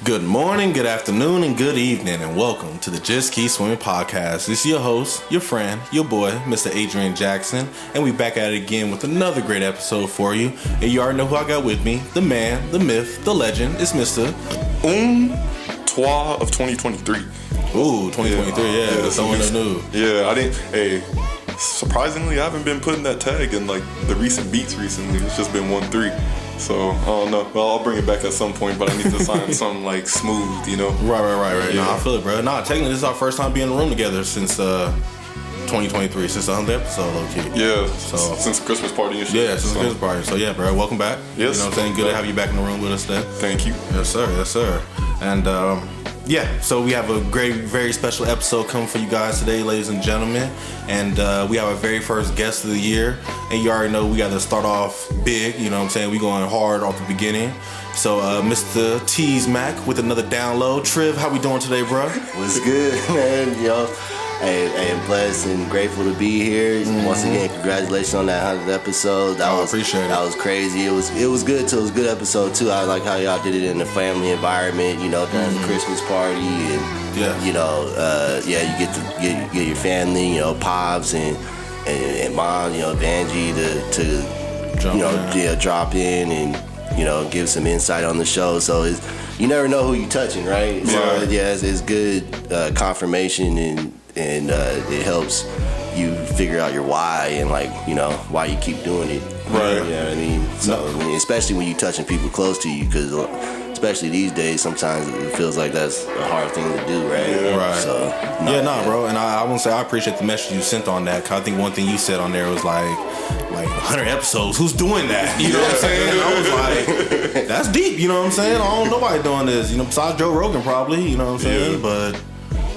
Good morning, good afternoon, and good evening, and welcome to the Just Keep Swimming podcast. This is your host, your friend, your boy, Mr. Adrian Jackson, and we back at it again with another great episode for you. And you already know who I got with me, the man, the myth, the legend. It's Mr. Twa of 2023. Ooh, 2023, yeah, throwing the new. Yeah, I didn't, surprisingly, I haven't been putting that tag in like the recent beats recently. It's just been 1-3. So, I don't know. Well, I'll bring it back at some point, but I need to sign something like smooth, you know? Right. Yeah. Nah, I feel it, bro. Nah, technically, this is our first time being in the room together since 2023, since the 100th episode, low-key. Yeah, so since the Christmas party and shit. Yeah, since the Christmas party. So, yeah, bro, welcome back. Yes. You know what I'm saying? Good to have you back in the room with us today. Thank you. Yes, sir. And, so we have a great, very special episode coming for you guys today, ladies and gentlemen. And we have our very first guest of the year. And you already know we got to start off big, you know what I'm saying? We going hard off the beginning. So Mr. TzMac with another download. Triv, how we doing today, bro? What's good, man? Yo, I am blessed and grateful to be here. Once again, congratulations on that 100th episode. Appreciate it. That was crazy. It was good too. It was a good episode too. I like how y'all did it in a family environment. You know, during the Christmas party, and you get your family. You know, pops and mom. You know, Vanjie to drop in and give some insight on the show. So you never know who you're touching, right? So it's good confirmation and it helps you figure out your why and why you keep doing it. Right. You know what I mean? So especially when you're touching people close to you, because especially these days, sometimes it feels like that's a hard thing to do, right? Yeah. Right. So bro. And I want to say I appreciate the message you sent on that. Cause I think one thing you said on there was like 100 episodes. Who's doing that? You know what I'm saying? And I was like, that's deep. You know what I'm saying? I don't know nobody doing this. You know, besides Joe Rogan probably. You know what I'm saying? Yeah. But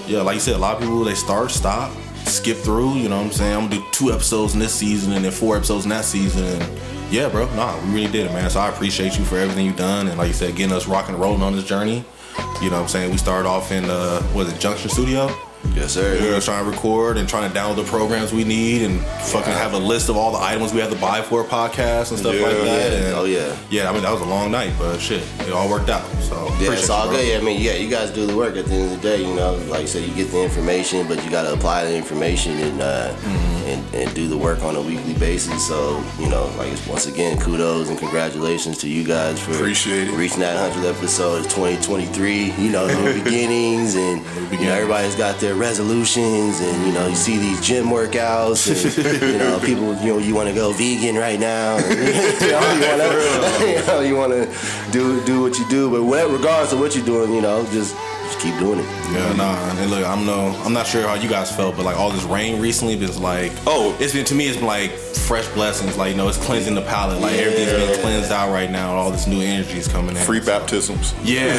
yeah, like you said, a lot of people they start, stop, skip through. You know what I'm saying? I'm gonna do 2 episodes in this season and then 4 episodes in that season. And yeah, bro. Nah, we really did it, man. So I appreciate you for everything you've done and like you said, getting us rocking and rolling on this journey. You know what I'm saying? We started off in Junction Studio? yes, sir. We were trying to record and trying to download the programs we need and fucking have a list of all the items we have to buy for a podcast and stuff like that. And yeah, I mean, that was a long night, but shit, it all worked out. So Yeah, it's all good. Yeah, I mean, you guys do the work at the end of the day. You know, like you said, you get the information, but you got to apply the information and do the work on a weekly basis. So, once again, kudos and congratulations to you guys for Appreciate it. reaching that 100th episode. It's 2023. New beginnings, and everybody's got their resolutions, and you see these gym workouts, and people, you want to go vegan right now, and, you want to do what you do, but regardless of what you're doing, just keep doing it. Yeah, and look, I'm not sure how you guys felt, but like all this rain recently is like, it's been like fresh blessings. Like, it's cleansing the palate. Like everything's being cleansed out right now. And all this new energy is coming in. Free baptisms. Yeah,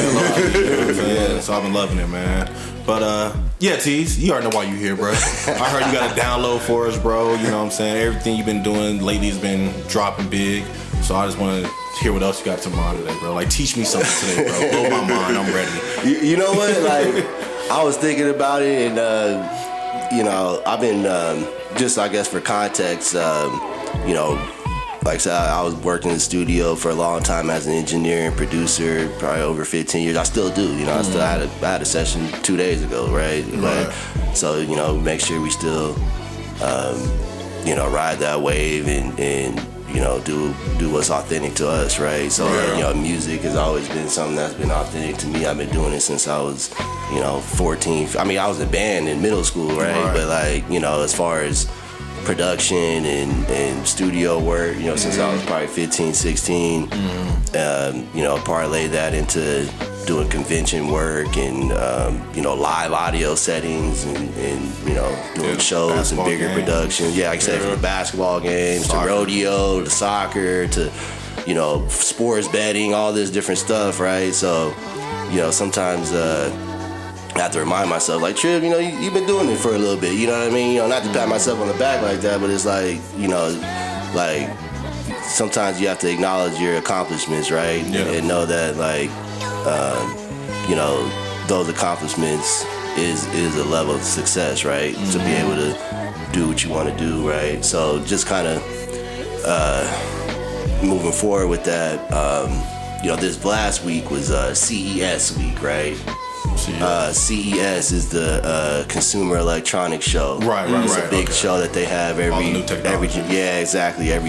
so I've been loving it, man. But T's, you already know why you here, bro. I heard you got a download for us, bro. You know what I'm saying? Everything you've been doing lately has been dropping big. So I just want to hear what else you got to mind today, bro. Like, teach me something today, bro. Blow my mind. I'm ready. You know what? Like, I was thinking about it, and I've been just, I guess, for context, like I said, I was working in the studio for a long time as an engineer and producer, probably over 15 years. I still do, I still had a session 2 days ago, right? So, make sure we still, ride that wave and do what's authentic to us, right? So, music has always been something that's been authentic to me. I've been doing it since I was, 14. I mean, I was in band in middle school, right? But as far as production and studio work, since I was probably 15, 16, parlay that into doing convention work and, live audio settings and doing shows and bigger productions. Yeah, like I said, from the basketball games to rodeo to soccer to, sports betting, all this different stuff, right? So, sometimes I have to remind myself, like, Triv, you've been doing it for a little bit, you know what I mean? Not to pat myself on the back like that, but it's like, sometimes you have to acknowledge your accomplishments, right? And know that, those accomplishments is a level of success, right? To be able to do what you want to do, right? So just kind of moving forward with that, this last week was CES week, right? CES is the Consumer Electronics Show. Right. It's a big show that they have every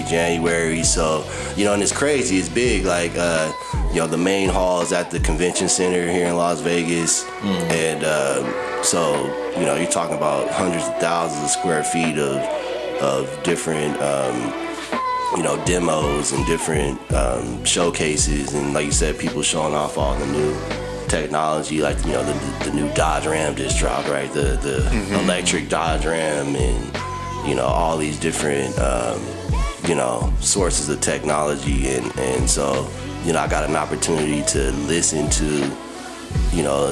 January. So, and it's crazy. It's big. Like, the main hall is at the convention center here in Las Vegas, and so you're talking about hundreds of thousands of square feet of different demos and different showcases, and like you said, people showing off all the new technology, like the new Dodge Ram just dropped, right? The electric Dodge Ram, and all these different sources of technology, and so I got an opportunity to listen to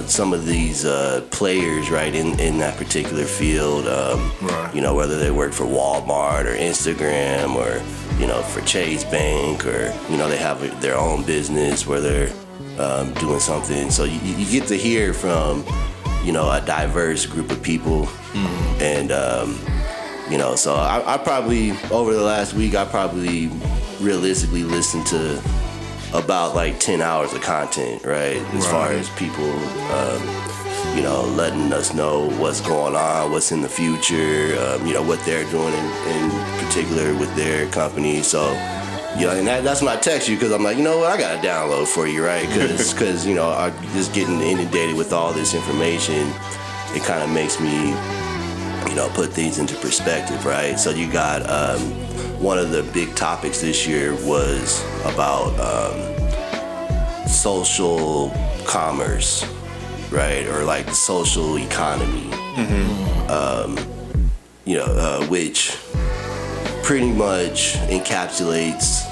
some of these players, right, in that particular field, whether they work for Walmart or Instagram or for Chase Bank, or they have their own business where they're doing something. So you get to hear from a diverse group of people, and so I probably, over the last week, I probably realistically listened to about like 10 hours of content, right? As far as people letting us know what's going on, what's in the future, what they're doing in particular with their company. So and that's when I text you, because I'm like, what, I got a download for you, right? Because I'm just getting inundated with all this information. It kind of makes me put things into perspective, right? So you got one of the big topics this year was about social commerce, right? Or like social economy, which pretty much encapsulates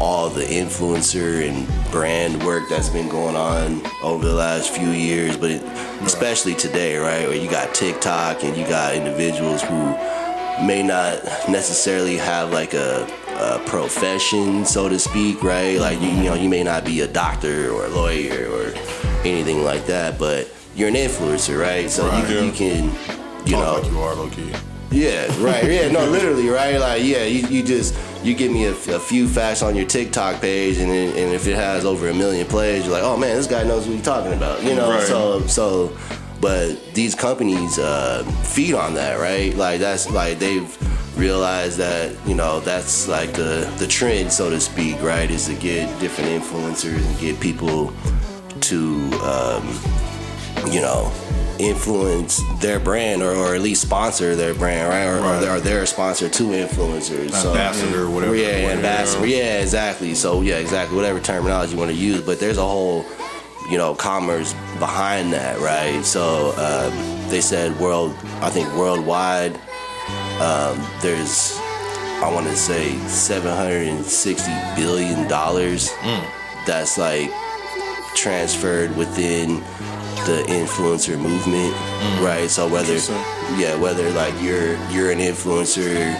all the influencer and brand work that's been going on over the last few years, but especially today, right? Where you got TikTok and you got individuals who may not necessarily have like a profession, so to speak, right? Like you may not be a doctor or a lawyer or anything like that, but you're an influencer, right? So you can, Talk like you are, low key. Yeah, right. Yeah, no, literally, right? Like, yeah, you give me a few facts on your TikTok page, and if it has over 1 million plays, you're like, oh man, this guy knows what he's talking about, Right. So, but these companies feed on that, right? Like that's like they've realized that that's like the trend, so to speak, right? Is to get different influencers and get people to influence their brand, or at least sponsor their brand, right? Or they're a sponsor to influencers. Ambassador, whatever. Yeah, ambassador. Yeah, exactly. So yeah, exactly. Whatever terminology you want to use, but there's a whole commerce behind that, right? So they said worldwide, there's, I want to say, $760 billion that's like transferred within the influencer movement, right? So whether like you're an influencer,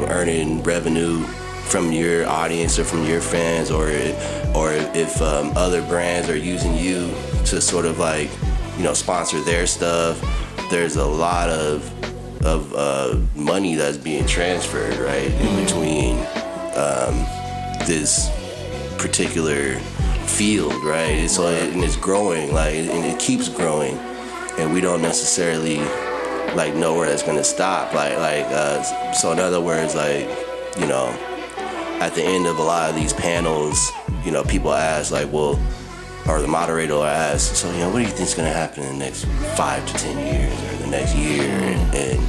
earning revenue from your audience or from your fans, or if other brands are using you to sort of like sponsor their stuff, there's a lot of money that's being transferred, right, in between this particular field, right? So and it's growing, like, and it keeps growing, and we don't necessarily like know where that's gonna stop. So in other words, like, at the end of a lot of these panels, people ask like, well, or the moderator will ask, so what do you think's gonna happen in the next 5 to 10 years or the next year? And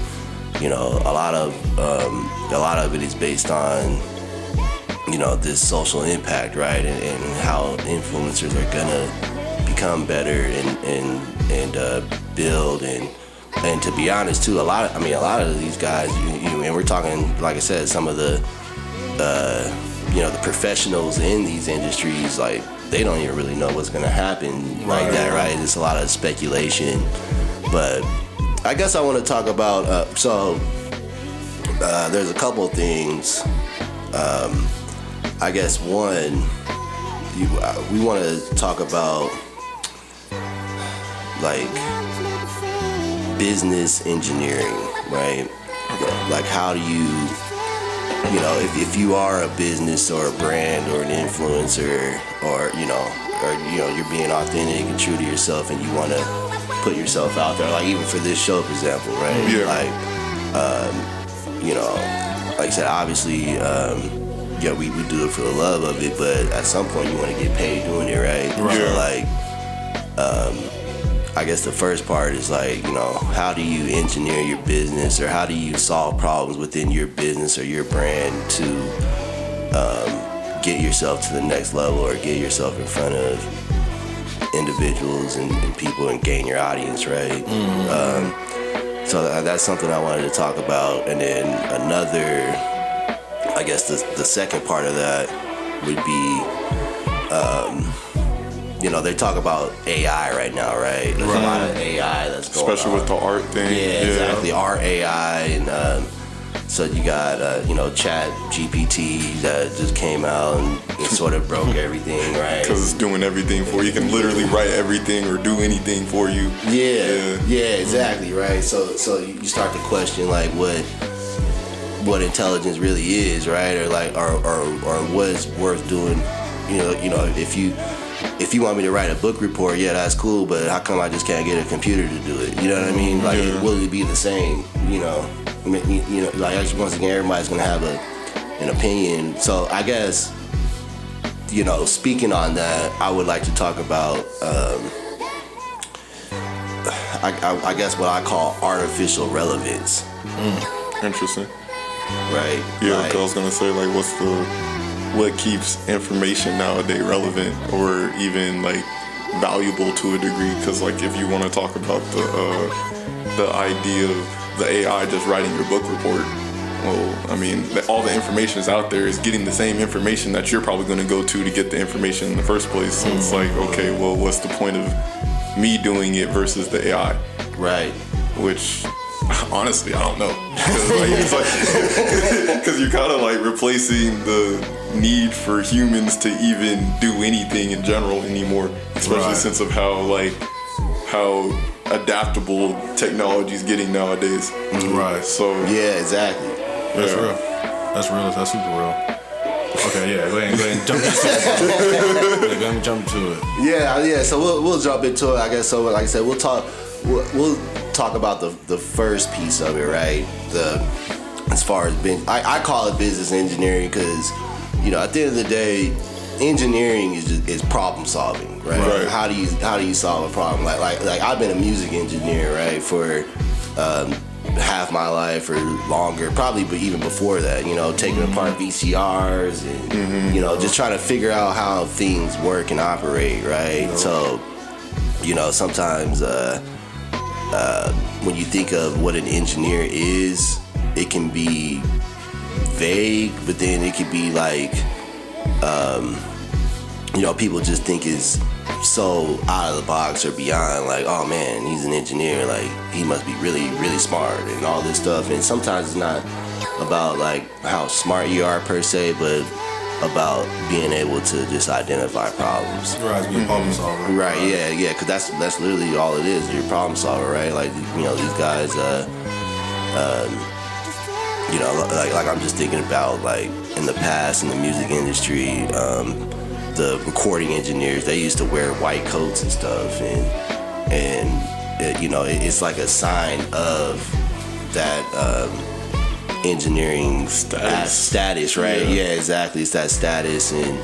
a lot of it is based on this social impact, right? And how influencers are gonna become better and build and to be honest too, a lot of these guys, and we're talking, like I said, some of the the professionals in these industries, like, they don't even really know what's gonna happen like that, right? It's a lot of speculation. But I guess I want to talk about there's a couple things. I guess one, we want to talk about like business engineering, right? Like how do you you know, if you are a business or a brand or an influencer, or you know, you're being authentic and true to yourself, and you want to put yourself out there, like even for this show, for example, right? Yeah. Like, you know, like I said, obviously, yeah, we do it for the love of it, but at some point you want to get paid doing it, right? Right. So like, I guess the first part is like, you know, how do you engineer your business, or how do you solve problems within your business or your brand to get yourself to the next level, or get yourself in front of individuals and people and gain your audience, right? So that's something I wanted to talk about. And then another, I guess the second part of that would be, you know, they talk about AI right now, right? There's a lot of AI that's going Especially on. with the art thing. Yeah, exactly. Art AI, and so you got you know, Chat GPT that just came out and it sort of broke everything, right? Because it's doing everything for you. You can literally write everything or do anything for you. Yeah, exactly, right? So you start to question like what intelligence really is, right? Or like or what's worth doing. You know, if you want me to write a book report, yeah, that's cool, but how come I just can't get a computer to do it? You know what I mean? Like, will it be the same? You know, I mean, you know, like once again, everybody's gonna have an opinion. So I guess, you know, speaking on that, I would like to talk about, I guess what I call artificial relevance. Interesting. Right. Yeah, like, I was gonna say, like, what keeps information nowadays relevant or even like valuable to a degree? Because like, if you want to talk about the idea of the AI just writing your book report, well, I mean, all the information is out there. Is getting the same information that you're probably going to go to get the information in the first place. So it's like, okay, well, what's the point of me doing it versus the AI? Right. Which, honestly, I don't know. Because you're kind of like replacing the need for humans to even do anything in general anymore, especially since of how adaptable technology is getting nowadays. Right. So yeah, exactly. That's real. That's real. That's super real. Okay, yeah, go ahead and jump into it. Go ahead and jump into it. Yeah. So we'll jump into it, I guess. So like I said, we'll talk about the first piece of it, right? As far as I call it business engineering, because, you know, at the end of the day, engineering is problem solving, right? How do you solve a problem? Like I've been a music engineer, right, for half my life or longer, probably, but even before that, you know, taking apart VCRs and you know, just trying to figure out how things work and operate, right? So, you know, sometimes when you think of what an engineer is, it can be vague, but then it could be like, you know, people just think is so out of the box or beyond, like, oh man, he's an engineer, like he must be really, really smart and all this stuff. And sometimes it's not about like how smart you are per se, but about being able to just identify problems. Right, being a problem solver. Right, yeah, because that's literally all it is. You're a problem solver, right? Like, you know, these guys, you know, like I'm just thinking about like in the past in the music industry, the recording engineers, they used to wear white coats and stuff, and you know, it's like a sign of that engineering status, right? Yeah, exactly. It's that status, and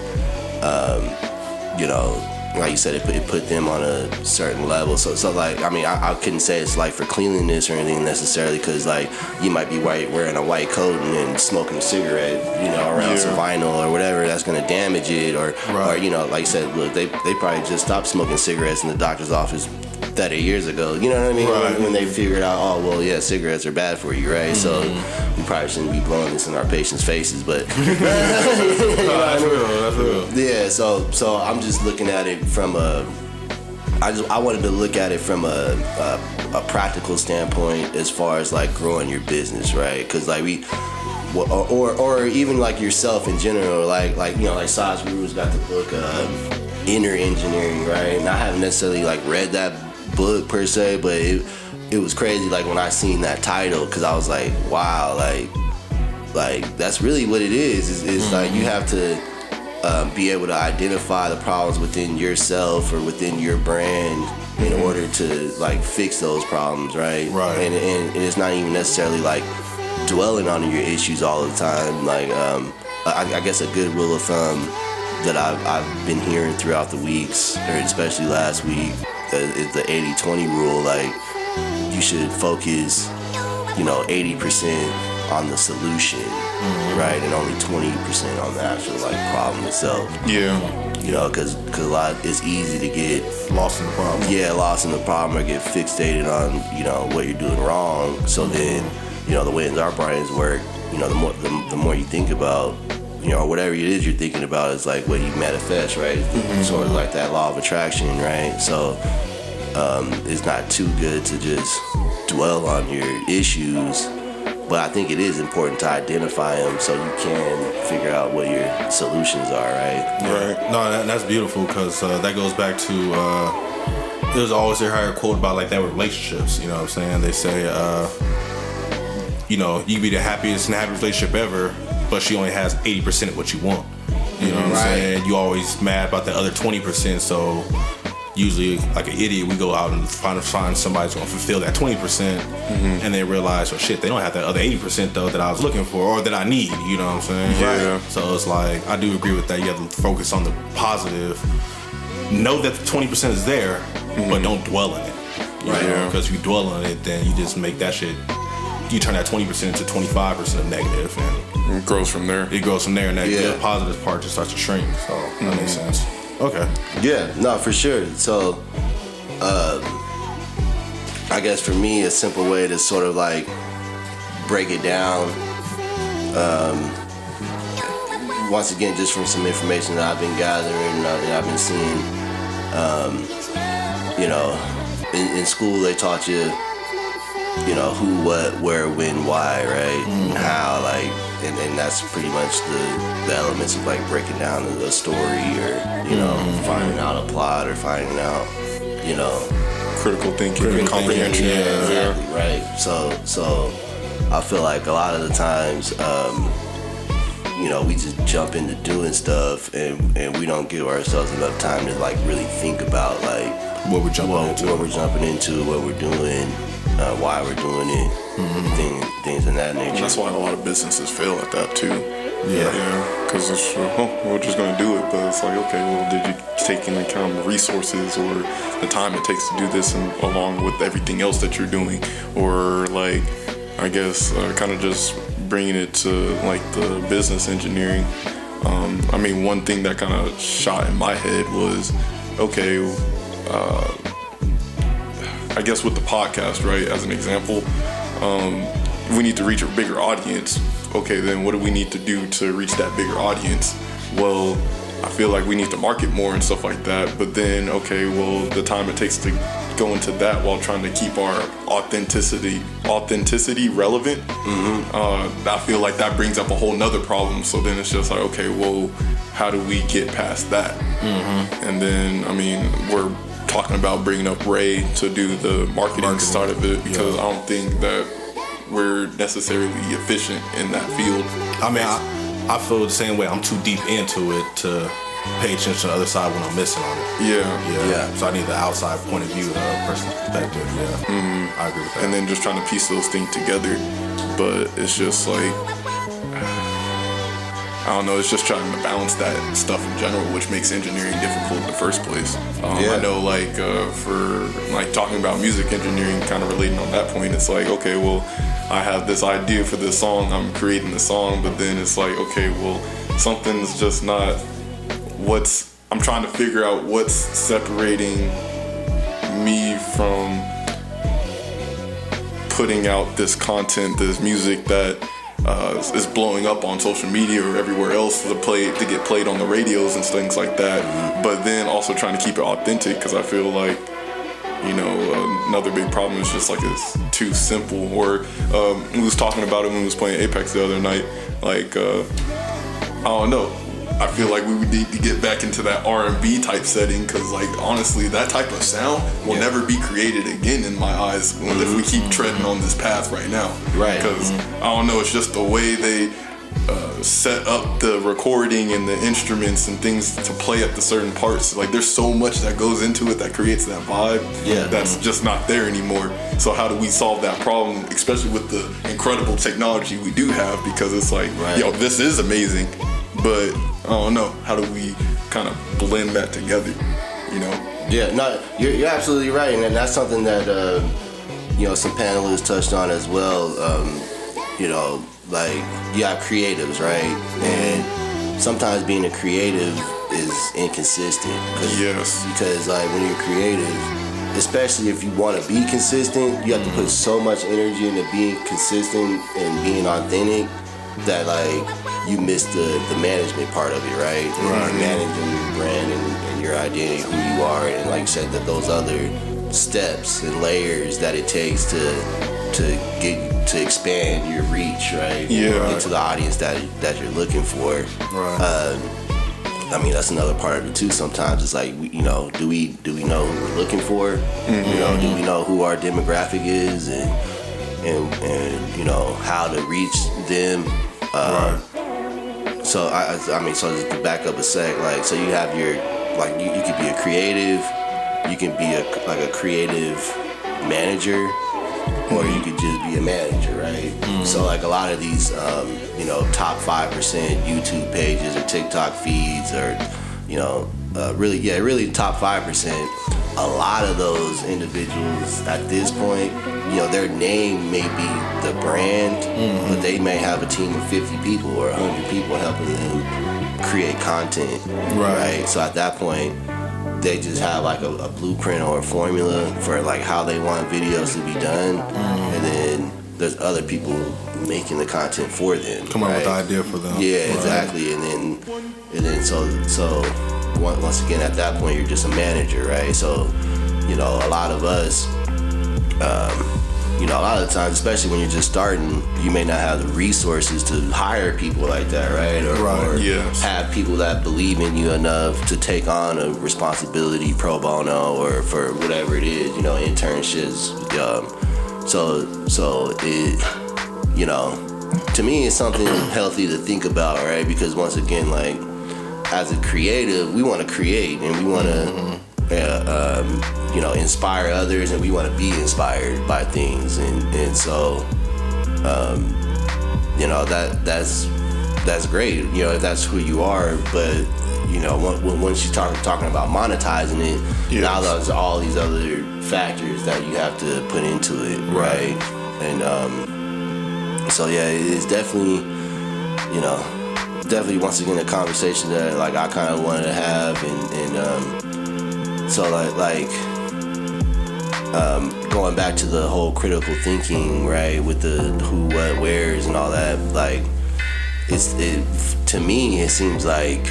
you know, like you said, it put them on a certain level. So like, I mean, I couldn't say it's like for cleanliness or anything necessarily, because like you might be wearing a white coat and then smoking a cigarette, you know, around some vinyl or whatever that's gonna damage it, or you know, like you said, look, they probably just stopped smoking cigarettes in the doctor's office 30 years ago, you know what I mean? When they figured out, oh well, yeah, cigarettes are bad for you, right? So we probably shouldn't be blowing this in our patients' faces, but That's real. yeah. So I'm just looking at it from I wanted to look at it from a practical standpoint as far as like growing your business, right? Because like or even like yourself in general, like you know, like Saj Guru's got the book Inner Engineering, right? And I haven't necessarily like read that book per se, but it was crazy like when I seen that title, because I was like, wow, like like that's really what it is. It's like you have to be able to identify the problems within yourself or within your brand in order to like fix those problems, right? Right. And it's not even necessarily like dwelling on your issues all the time. Like I guess a good rule of thumb that I've been hearing throughout the weeks, or especially last week, is the 80-20 rule. Like you should focus, 80% on the solution, right, and only 20% on the actual like problem itself. Yeah. Because a lot, it's easy to get Lost in the problem. Yeah, lost in the problem or get fixated on what you're doing wrong. So then, the way our brains work, the more you think about, whatever it is you're thinking about is like what you manifest, right? Sort of like that law of attraction, right? So it's not too good to just dwell on your issues, but I think it is important to identify them so you can figure out what your solutions are, right? Right. No, that's beautiful because that goes back to there's always a quote about like that with relationships. You know what I'm saying? They say, you can be the happiest and happiest relationship ever, but she only has 80% of what you want. You know what I'm saying? You always mad about the other 20%. So usually, like an idiot, we go out and find somebody who's going to fulfill that 20%, and then realize, oh shit, they don't have that other 80% though that I was looking for or that I need. You know what I'm saying? Yeah. Right. So it's like I do agree with that. You have to focus on the positive. Know that the 20% is there, but don't dwell on it. Right? Because if you dwell on it, then you just make that shit. You turn that 20% into 25% of negative, and it grows from there. It grows from there, and that good positive part just starts to shrink. So that makes sense. Okay. Yeah, no, for sure. So, I guess for me, a simple way to sort of like break it down, once again, just from some information that I've been gathering and I've been seeing, in school they taught you, who, what, where, when, why, right? And how, like, and that's pretty much the elements of like breaking down a story or, finding out a plot or finding out, critical thinking, comprehension. Yeah, exactly, right. So I feel like a lot of the times, we just jump into doing stuff and we don't give ourselves enough time to like really think about like what we're jumping into, what we're doing, why we're doing it, things of that nature. And that's why a lot of businesses fail at that too. Yeah. Because we're just going to do it, but it's like, okay, well, did you take into account the resources or the time it takes to do this, and along with everything else that you're doing, or like, I guess, kind of just bringing it to like the business engineering. One thing that kind of shot in my head was, okay, I guess with the podcast, right, as an example, we need to reach a bigger audience. Okay, then what do we need to do to reach that bigger audience? Well, I feel like we need to market more and stuff like that. But then, okay, well, the time it takes to go into that while trying to keep our authenticity relevant, I feel like that brings up a whole nother problem. So then it's just like, okay, well, how do we get past that? And then, we're talking about bringing up Ray to do the marketing side of it, because I don't think that we're necessarily efficient in that field. I feel the same way. I'm too deep into it to pay attention to the other side when I'm missing on it. Yeah. So I need the outside point of view, a person's perspective. Yeah. I agree with that. And then just trying to piece those things together, but it's just like, I don't know, it's just trying to balance that stuff in general, which makes engineering difficult in the first place. I know, like, for like talking about music engineering, kind of relating on that point, it's like, okay, well, I have this idea for this song, I'm creating the song, but then it's like, okay, well, something's just not I'm trying to figure out what's separating me from putting out this content, this music that is blowing up on social media or everywhere else to get played on the radios and things like that. But then also trying to keep it authentic, because I feel like, another big problem is just like it's too simple. Or we was talking about it when we was playing Apex the other night. Like, I don't know. I feel like we would need to get back into that R&B type setting, because like honestly, that type of sound will never be created again in my eyes if we keep treading on this path right now. Right. Because I don't know, it's just the way they set up the recording and the instruments and things to play at the certain parts. Like there's so much that goes into it that creates that vibe that's just not there anymore. So how do we solve that problem, especially with the incredible technology we do have? Because it's like, yo, this is amazing, but I don't know, how do we kind of blend that together, you know? Yeah, no, you're absolutely right, and that's something that you know, some panelists touched on as well. You know, like you have creatives, right? And sometimes being a creative is inconsistent. Because like when you're creative, especially if you want to be consistent, you have to put so much energy into being consistent and being authentic that like you miss the management part of it, right? And managing your brand and your identity, who you are, and like you said, that those other steps and layers that it takes to expand your reach, right? Into the audience that you're looking for. I mean, that's another part of it too. Sometimes it's like, you know, do we know who we're looking for? You know, do we know who our demographic is, and you know how to reach them? So I mean, so just to back up a sec, like, so you have your, like, you could be a creative, you can be a creative manager, or you could just be a manager, right? So like a lot of these, you know, top 5% YouTube pages or TikTok feeds, or, you know, really top 5%. A lot of those individuals at this point, you know, their name may be the brand, but they may have a team of 50 people or 100 people helping them create content, right? So at that point, they just have like a blueprint or a formula for like how they want videos to be done, and then there's other people making the content for them. Come up with the idea for them. Yeah, exactly. And then so once again, at that point, you're just a manager, right? So, you know, a lot of us, you know, a lot of the times, especially when you're just starting, you may not have the resources to hire people like that, right? Or have people that believe in you enough to take on a responsibility pro bono or for whatever it is, you know, internships. So it, you know, to me, it's something healthy to think about, right? Because once again, like, as a creative, we want to create and we want to, you know, inspire others, and we want to be inspired by things, and so, you know, that's great, you know, if that's who you are. But you know, once you talking about monetizing it, now there's all these other factors that you have to put into it, right? And so yeah, it's definitely, you know, once again a conversation that like I kind of wanted to have, and so like going back to the whole critical thinking, right, with the who, what, where's and all that, like to me it seems like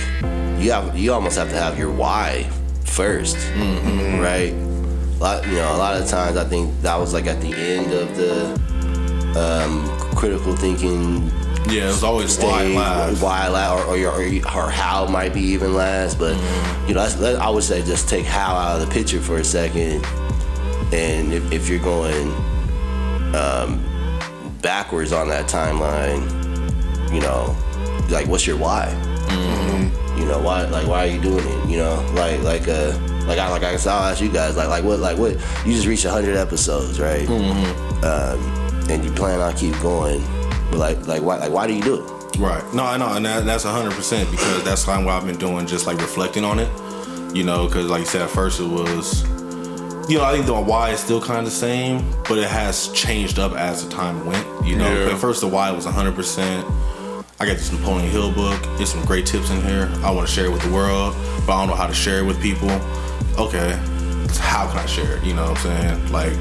you almost have to have your why first, right? You know, a lot of times I think that was like at the end of the critical thinking. Yeah, it was always stage, why last, or how might be even last, but you know, I would say just take how out of the picture for a second, and if you're going backwards on that timeline, you know, like what's your why? You know, why are you doing it? You know, like I guess I'll ask you guys, like what you just reached 100 episodes, right? And you plan on keep going. But why do you do it? Right. No, I know, and that's 100% because that's kind of what I've been doing, just like reflecting on it. You know, because like you said, at first it was, you know, I think the why is still kind of the same, but it has changed up as the time went. You know, at first the why was 100%. I got this Napoleon Hill book. There's some great tips in here. I want to share it with the world, but I don't know how to share it with people. Okay, how can I share it? You know what I'm saying? Like,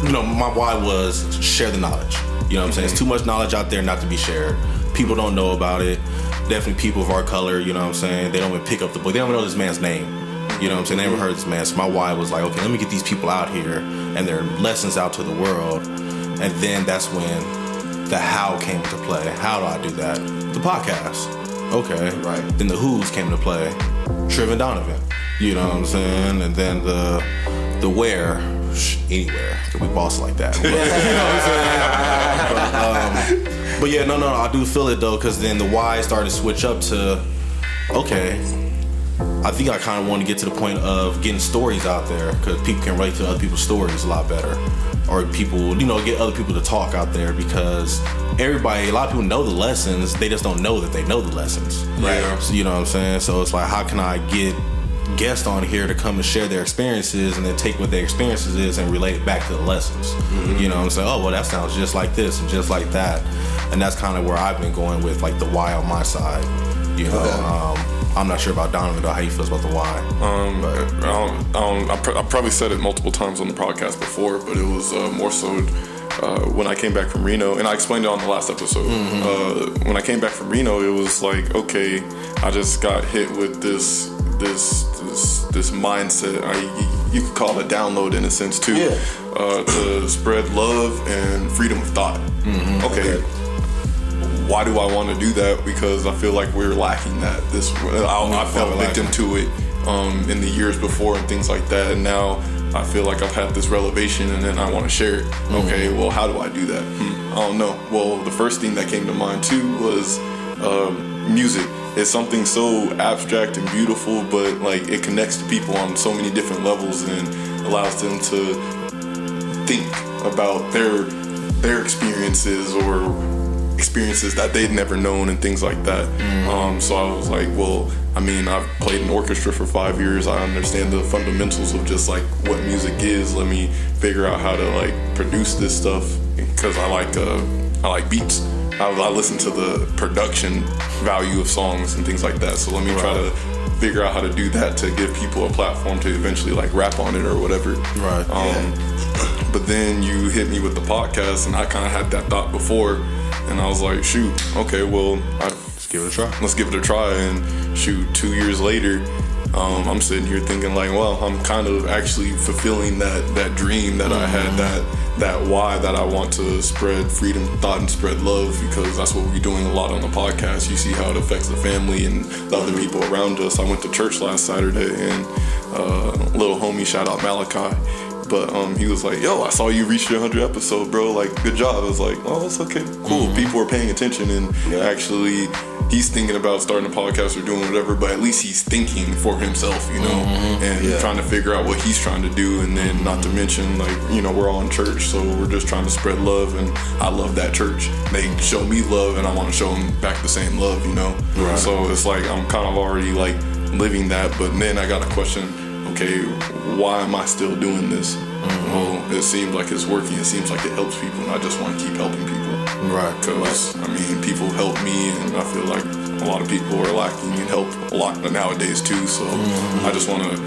you know, my why was share the knowledge. You know what I'm saying? It's too much knowledge out there not to be shared. People don't know about it. Definitely people of our color, you know what I'm saying? They don't even pick up the book. They don't even know this man's name. You know what I'm saying? They never heard this man. So my why was like, okay, let me get these people out here and their lessons out to the world. And then that's when the how came into play. How do I do that? The podcast. Okay. Right. Then the Who's came to play. Triv and Donovan. You know what I'm saying? And then the Where, anywhere. We boss like that. But, you know what I'm saying? But yeah, no, I do feel it though, because then the Why started to switch up to, okay, I think I kind of want to get to the point of getting stories out there, because people can relate to other people's stories a lot better. Or people, get other people to talk out there, because a lot of people know the lessons, they just don't know that they know the lessons. Right. So, you know what I'm saying? So it's like, how can I get guests on here to come and share their experiences, and then take what their experiences is and relate it back to the lessons? Mm-hmm. You know what I'm saying? Oh, well, that sounds just like this and just like that. And that's kind of where I've been going with like the Why on my side. I'm not sure about Donovan though, how he feels about the Why. I probably said it multiple times on the podcast before, but it was more so when I came back from Reno, and I explained it on the last episode. Mm-hmm. When I came back from Reno, it was like, okay, I just got hit with this mindset. You could call it a download in a sense too, to spread love and freedom of thought. Mm-hmm. Okay. Why do I want to do that? Because I feel like we're lacking that. I fell victim to it in the years before and things like that, and now I feel like I've had this revelation, and then I want to share it. Mm-hmm. Okay, well, how do I do that? I don't know. Well, the first thing that came to mind too was music. It's something so abstract and beautiful, but like it connects to people on so many different levels and allows them to think about their experiences or experiences that they'd never known and things like that. Mm-hmm. So I was like, well, I mean, I've played in orchestra for 5 years. I understand the fundamentals of just like what music is. Let me figure out how to like produce this stuff, because I like beats. I listen to the production value of songs and things like that. So let me try to figure out how to do that to give people a platform to eventually like rap on it or whatever. Right. But then you hit me with the podcast, and I kind of had that thought before, and I was like, shoot, okay, well, let's give it a try. Let's give it a try. And shoot, 2 years later, I'm sitting here thinking like, well, I'm kind of actually fulfilling that dream that I had, that why that I want to spread freedom, thought, and spread love, because that's what we're doing a lot on the podcast. You see how it affects the family and the other people around us. I went to church last Saturday, and little homie, shout out Malachi, but he was like, yo, I saw you reach your 100th episode, bro, like, good job. I was like, oh, that's okay, cool. Mm-hmm. People are paying attention, and actually he's thinking about starting a podcast or doing whatever, but at least he's thinking for himself, and trying to figure out what he's trying to do. And then not to mention, like, we're all in church, so we're just trying to spread love, and I love that church. They show me love, and I want to show them back the same love, Right. So it's like I'm kind of already like living that, but then I got a question, okay, why am I still doing this? Mm-hmm. Well, it seems like it's working. It seems like it helps people, and I just want to keep helping people. Right. Because, I mean, people help me, and I feel like a lot of people are lacking in help a lot nowadays too. So I just want to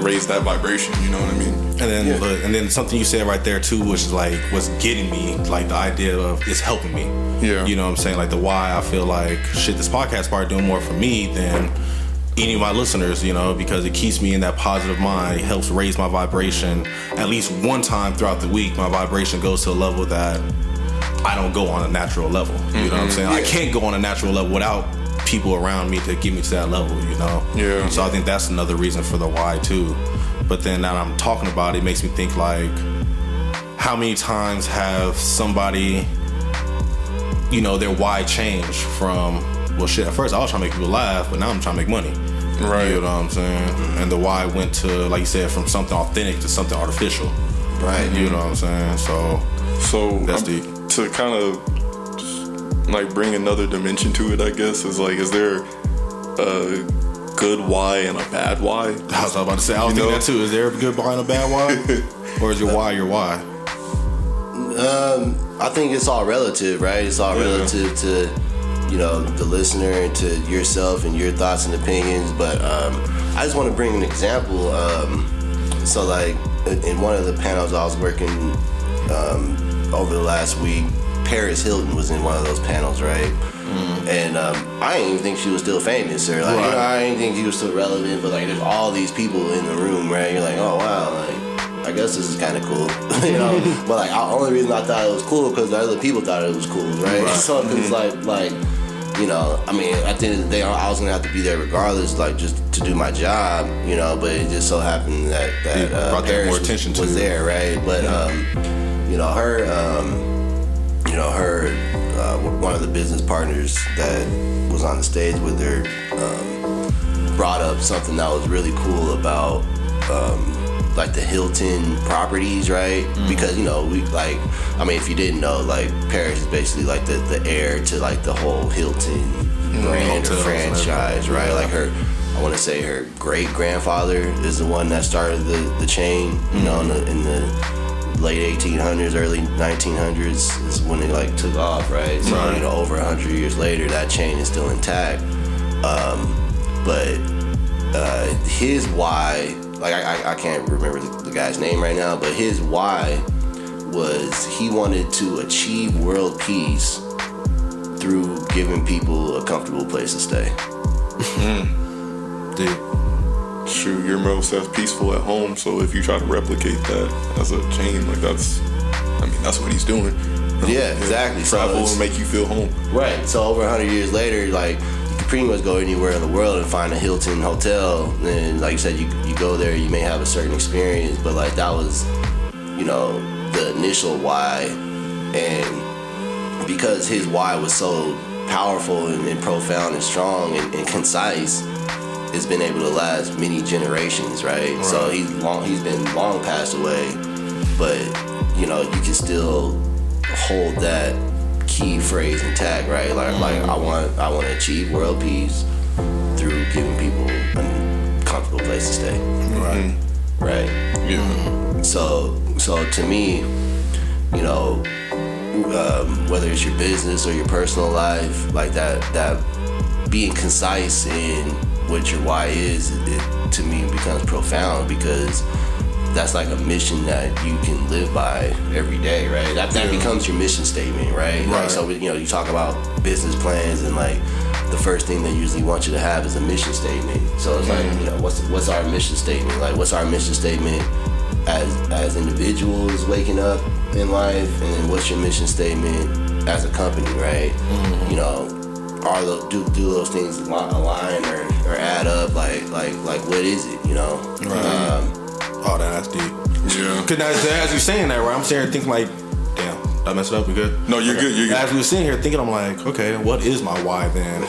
raise that vibration. You know what I mean? And then something you said right there too, which is like what's getting me, like the idea of it's helping me. Yeah. You know what I'm saying? Like the why I feel like shit. This podcast probably doing more for me than any of my listeners, because it keeps me in that positive mind. It helps raise my vibration. At least one time throughout the week, my vibration goes to a level that I don't go on a natural level. You know what I'm saying? Yeah. I can't go on a natural level without people around me to get me to that level, Yeah. So I think that's another reason for the why too. But then now I'm talking about it, it makes me think like, how many times have somebody, their why changed from, well, shit, at first I was trying to make people laugh, but now I'm trying to make money. Right. You know what I'm saying? And the why went to, like you said, from something authentic to something artificial. Right. You know what I'm saying? So that's deep. To kind of like bring another dimension to it, I guess, is like, is there a good why and a bad why? I was about to say, I was thinking that too. Is there a good why and a bad why? Or is your why your why? I think it's all relative, right? It's all relative to the listener and to yourself and your thoughts and opinions. But I just want to bring an example. So like in one of the panels I was working over the last week, Paris Hilton was in one of those panels, right? And I didn't even think she was still famous, or like, I didn't think she was still relevant. But like, there's all these people in the room, right? You're like, oh wow, like, I guess this is kind of cool, But like, the only reason I thought it was cool because the other people thought it was cool, right? So it's like you know, I mean, at the end of the day, I was gonna have to be there regardless, like just to do my job, you know. But it just so happened that brought Paris more attention was to there, right? But you know, her one of the business partners that was on the stage with her brought up something that was really cool about like the Hilton properties, right? Because, you know, we like, I mean, if you didn't know, like Paris is basically like the heir to like the whole Hilton brand or franchise, right? Like I want to say her great grandfather is the one that started the chain, you know, in the late 1800s, early 1900s is when it like took off, right? So, you know, over 100 years later, that chain is still intact. But his why, like I can't remember the guy's name right now, but his why was he wanted to achieve world peace through giving people a comfortable place to stay. Shoot, you're most peaceful at home, so if you try to replicate that as a chain, like that's what he's doing. Yeah, exactly. Travel and make you feel home. Right. So over 100 years later, like, you can pretty much go anywhere in the world and find a Hilton hotel, and like you said, you go there, you may have a certain experience, but like that was, you know, the initial why, and because his why was so powerful and profound and strong and concise, it's been able to last many generations, right? So he's been long passed away, but you know, you can still hold that key phrase intact, right? Like I want to achieve world peace through giving people a comfortable place to stay. Right. Yeah. So to me, you know, whether it's your business or your personal life, like that being concise in what your why is, it to me becomes profound, because that's like a mission that you can live by every day, right? That becomes your mission statement, right? Like, so, you know, you talk about business plans, and like the first thing they usually want you to have is a mission statement. So it's like, you know, what's our mission statement? Like, what's our mission statement as individuals waking up in life, and then what's your mission statement as a company, right? You know, do those things align or add up? Like what is it? You know? Oh, that's deep. Yeah. Cause as you're saying that, right, I'm sitting here thinking like, damn, did I mess it up? We good? No, you're good. You're good. As we were sitting here thinking, I'm like, okay, what is my why then?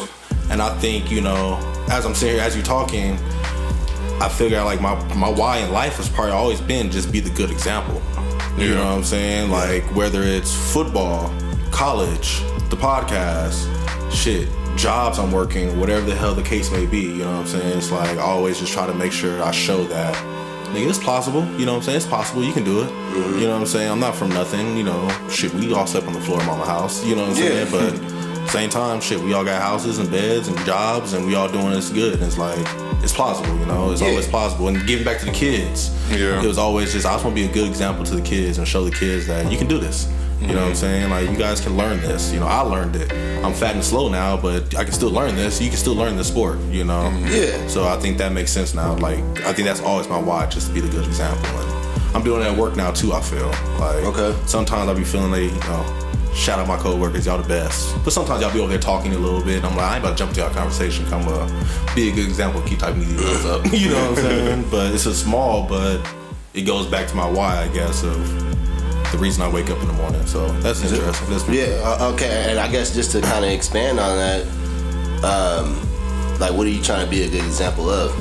And I think, you know, as I'm sitting here, as you're talking, I figure out like my why in life has probably always been just be the good example. You know what I'm saying? Like, whether it's football, college, the podcast, shit, jobs I'm working, whatever the hell the case may be, you know what I'm saying? It's like I always just try to make sure I show that, nigga, it's possible, you know what I'm saying? It's possible, you can do it. You know what I'm saying? I'm not from nothing, you know, shit, we all slept on the floor of mama house, you know what I'm saying? But same time, shit, we all got houses and beds and jobs, and we all doing this good, and it's like, it's plausible, you know, it's always plausible. And giving back to the kids, it was always just, I just want to be a good example to the kids and show the kids that you can do this. You know what I'm saying? Like, you guys can learn this. You know, I learned it. I'm fat and slow now, but I can still learn this. You can still learn the sport, you know? Yeah. So I think that makes sense now. Like, I think that's always my why, just to be the good example. And I'm doing it at work now, too, I feel. Like, sometimes I be feeling like, you know, shout out my coworkers, y'all the best. But sometimes y'all be over there talking a little bit, and I'm like, I ain't about to jump into y'all conversation. I'm going to be a good example, keep typing these emails up. You know what I'm saying? But it's a small, but it goes back to my why, I guess, of the reason I wake up in the morning. So that's interesting. Okay. And I guess just to kind of expand on that, like, what are you trying to be a good example of?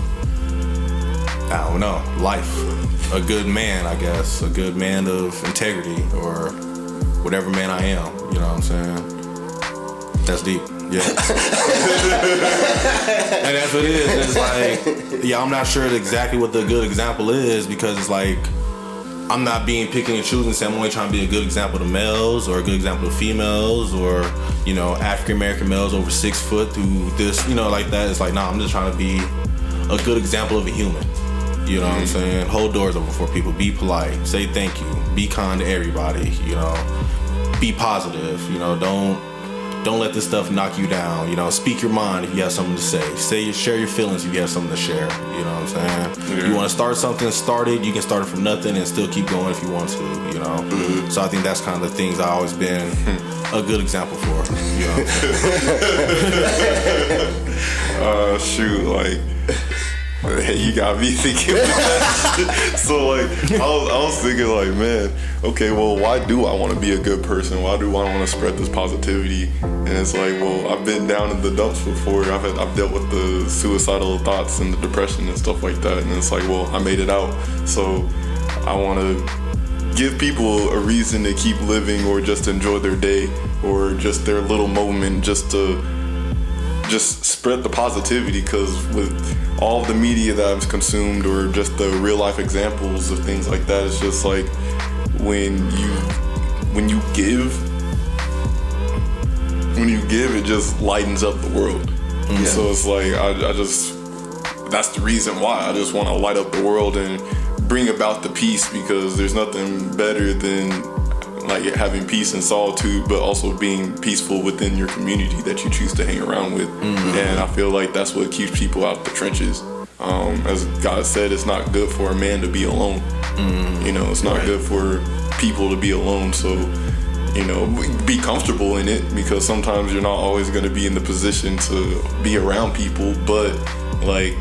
I don't know. Life. A good man, I guess. A good man of integrity, or whatever man I am. You know what I'm saying? That's deep. Yeah. And that's what it is. It's like, yeah, I'm not sure exactly what the good example is, because it's like, I'm not being picking and choosing, saying I'm only trying to be a good example to males or a good example to females, or, you know, African American males over 6 foot through this, you know, like that. It's like, nah, I'm just trying to be a good example of a human. You know what I'm saying? Hold doors open for people. Be polite. Say thank you. Be kind to everybody. You know, be positive. You know, don't don't let this stuff knock you down. You know, speak your mind if you have something to say. Share your feelings if you have something to share. You know what I'm saying? Yeah. You want to start something, start it. You can start it from nothing and still keep going if you want to. You know. Mm-hmm. So I think that's kind of the things I've always been a good example for. You know. Shoot, like. You got me thinking about that. So like I was thinking like, man, okay, well, why do I want to be a good person? Why do I want to spread this positivity? And it's like, well, I've been down in the dumps before. I've dealt with the suicidal thoughts and the depression and stuff like that. And it's like, well, I made it out. So I want to give people a reason to keep living or just enjoy their day or just their little moment just to just spread the positivity, because with all the media that I've consumed or just the real life examples of things like that, it's just like when you give, it just lightens up the world. Yeah. So it's like I just, that's the reason why I just want to light up the world and bring about the peace, because there's nothing better than like having peace and solitude, but also being peaceful within your community that you choose to hang around with. Mm-hmm. And I feel like that's what keeps people out the trenches. As God said, it's not good for a man to be alone. Mm-hmm. You know, it's not good for people to be alone. So, you know, be comfortable in it, because sometimes you're not always going to be in the position to be around people, but like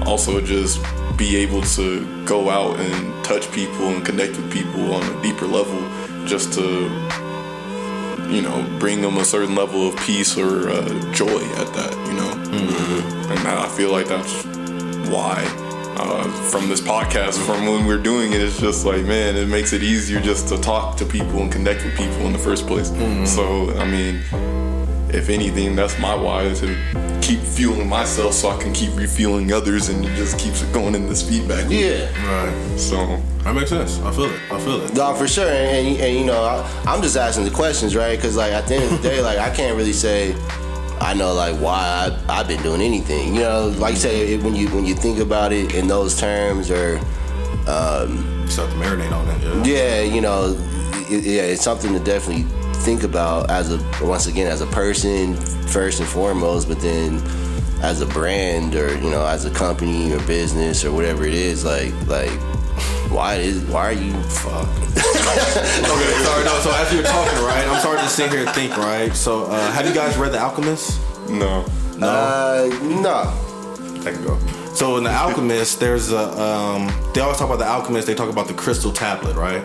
also just be able to go out and touch people and connect with people on a deeper level, just to, you know, bring them a certain level of peace or joy at that, you know. Mm-hmm. And I feel like that's why from this podcast, from when we're doing it, it's just like, man, it makes it easier just to talk to people and connect with people in the first place. Mm-hmm. So, I mean, if anything, that's my why, to keep fueling myself so I can keep refueling others, and it just keeps it going in this feedback loop. Yeah. Right. So that makes sense. I feel it. No, for sure. And you know, I'm just asking the questions, right? Because like at the end of the day, like I can't really say I know like why I've been doing anything. You know, like you say, when you think about it in those terms, or you start to marinate on it. Yeah, you know, it's something to definitely think about as a person first and foremost, but then as a brand, or you know, as a company or business or whatever it is, like why are you fuck? Okay, sorry, no. So as you're talking, right, I'm starting to sit here and think, right. So have you guys read The Alchemist? No. No. There you go. So in The Alchemist, there's a they always talk about The Alchemist. They talk about the crystal tablet, right?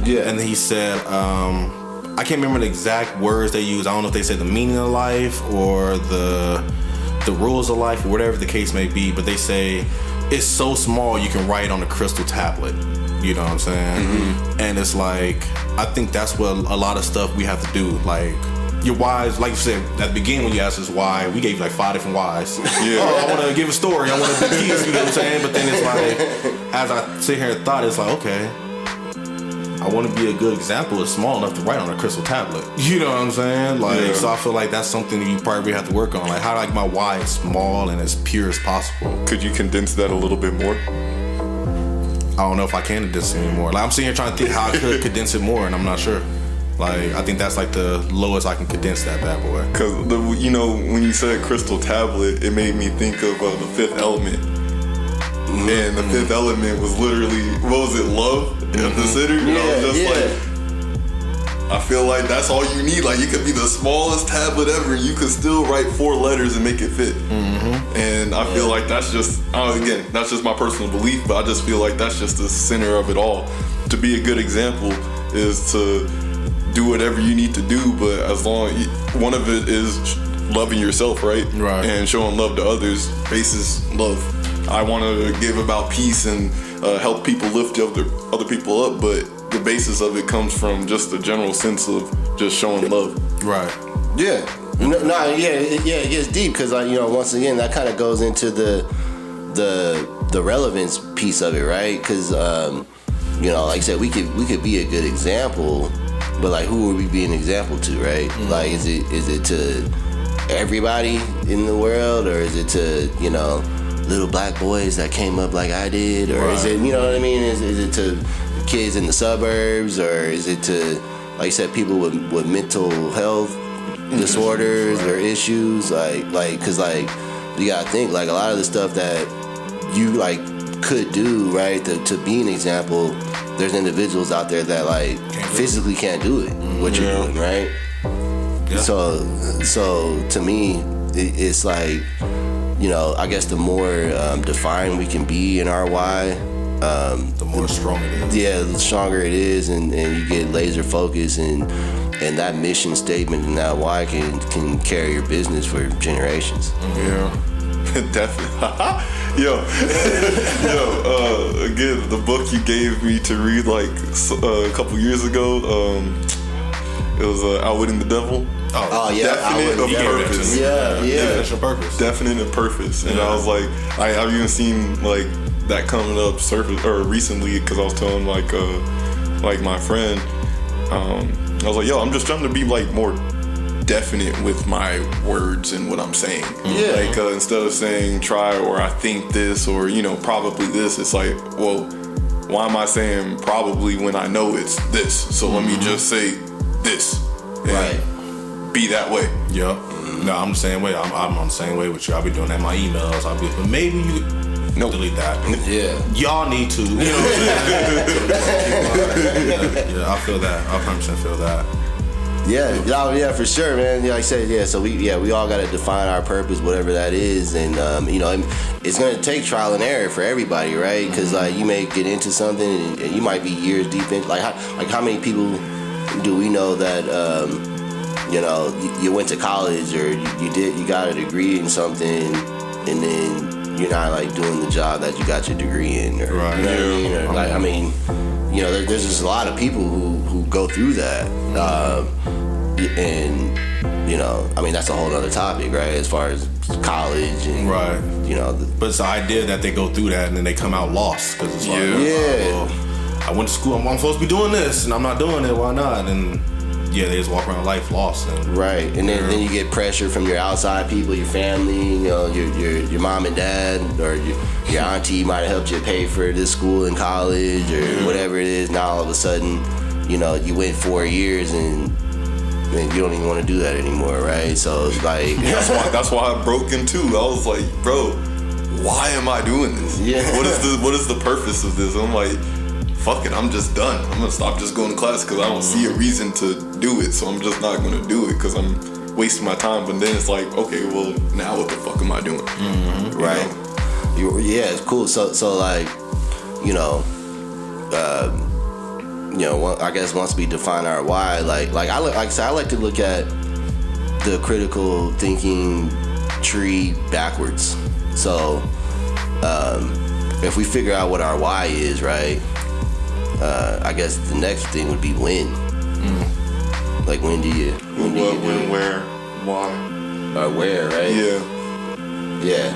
Yeah. And he said, I can't remember the exact words they use. I don't know if they said the meaning of life or the rules of life or whatever the case may be, but they say it's so small you can write on a crystal tablet. You know what I'm saying? Mm-hmm. And it's like, I think that's what a lot of stuff we have to do. Like, your whys, like you said at the beginning when you asked us why, we gave you like 5 different whys. Yeah. Oh, I want to give a story. I want to be peace. You know what I'm saying? But then it's like, as I sit here and thought, it's like, okay, I want to be a good example. It's small enough to write on a crystal tablet. You know what I'm saying? Like, yeah. So I feel like that's something that you probably have to work on. Like, how do I make my why as small and as pure as possible? Could you condense that a little bit more? I don't know if I can condense it anymore. Like, I'm sitting here trying to think how I could condense it more, and I'm not sure. Like, I think that's like the lowest I can condense that bad boy. Because, you know, when you said crystal tablet, it made me think of the Fifth Element. Mm-hmm. And the Fifth Element was literally, what was it, love? Mm-hmm. Considered? You know, just like, I feel like that's all you need. Like, you could be the smallest tablet ever, and you could still write 4 letters and make it fit. Mm-hmm. And I feel like that's just, again, that's just my personal belief, but I just feel like that's just the center of it all. To be a good example is to do whatever you need to do, but as long one of it is loving yourself, right? And showing love to others. Basis love. I want to give about peace and help people lift other people up, but the basis of it comes from just the general sense of just showing love. Right. Yeah. It gets deep, because you know, once again, that kind of goes into the relevance piece of it, right? Because you know, like I said, we could be a good example, but like, who are we being an example to, right? Mm-hmm. Like, is it to everybody in the world, or is it to, you know, little black boys that came up like I did, or is it, you know what I mean? Is it to kids in the suburbs, or is it to, like you said, people with mental health disorders or issues, cause like you gotta think like a lot of the stuff that you like could do, right, to be an example. There's individuals out there that like physically can't do it. What you're doing, right? Yeah. So to me, it's like, you know, I guess the more defined we can be in our why, the more strong it is. Yeah, the stronger it is, and you get laser focused, and that mission statement and that why can carry your business for generations. Yeah. Definitely. Again, the book you gave me to read like a couple years ago, it was Outwitting the Devil. Oh yeah, Definite of purpose. Yeah. Definition of purpose. Definite of purpose. And I was like, I've even seen like that coming up recently, because I was telling like my friend, I was like, yo, I'm just trying to be like more definite with my words and what I'm saying. Yeah. Like instead of saying try or I think this or, you know, probably this, it's like, well, why am I saying probably when I know it's this? So let me just say this. Right. Be that way. Yep. No, I'm the same way. I'm on the same way with you. I'll be doing that in my emails. But maybe you delete that. Yeah. Y'all need to. You know what I'm saying? Yeah, I feel that. I 100% feel that. Yeah, for sure, man. Like I said, yeah. So we all got to define our purpose, whatever that is, and you know, it's gonna take trial and error for everybody, right? Because like you may get into something and you might be years deep in. Like how many people do we know that you know you went to college or you got a degree in something and then you're not like doing the job that you got your degree in, or, right? You know what I mean? Or, like I mean, you know, there's just a lot of people who go through that. And you know, I mean, that's a whole other topic, right? As far as college and right, you know, but it's the idea that they go through that and then they come out lost because it's like, I went to school, I'm supposed to be doing this and I'm not doing it. Why not? And yeah, they just walk around life lost. And, right, and then you get pressure from your outside people, your family, you know, your mom and dad, or your auntie might have helped you pay for this school and college or whatever it is. Now all of a sudden, you know, you went 4 years and you don't even want to do that anymore, right? So it's like that's why I broke in two. I was like, bro, why am I doing this? Yeah. What is the purpose of this? I'm like, fuck it, I'm just done. I'm gonna stop just going to class because I don't see a reason to do it. So I'm just not gonna do it because I'm wasting my time. But then it's like, okay, well, now what the fuck am I doing? Right. Yeah, it's cool. So like, you know, I guess once we define our why, I like to look at the critical thinking tree backwards. So if we figure out what our why is, right, I guess the next thing would be when. Like when do you when, where, why, where, right? Yeah.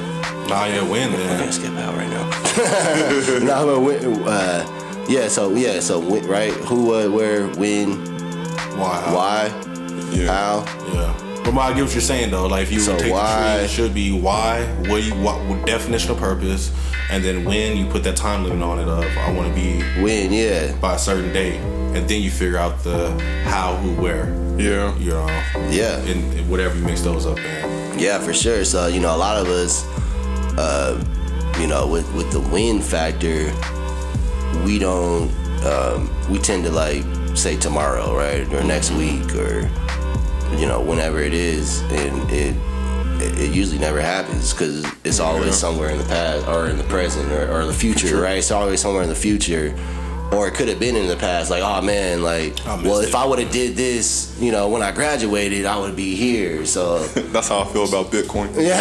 Nah, yeah, when I'm then? gonna skip out right now. No, but when, so when, right? Who, where, when, why, how. Yeah. But I get what you're saying though. Like if you take the tree, it should be why, what definition of purpose, and then when you put that time limit on it of I want to be when, by a certain date, and then you figure out the how, who, where. Yeah. You know. Yeah. And whatever you mix those up in. Yeah, for sure. So you know, a lot of us, you know, with the when factor, we don't. We tend to like say tomorrow, right, or next week, or you know, whenever it is, and it usually never happens because it's always somewhere in the past or in the present or the future, right? It's always somewhere in the future, or it could have been in the past. Like, oh man, like, well, if I would have did this, you know, when I graduated, I would be here. So that's how I feel about Bitcoin. Yeah.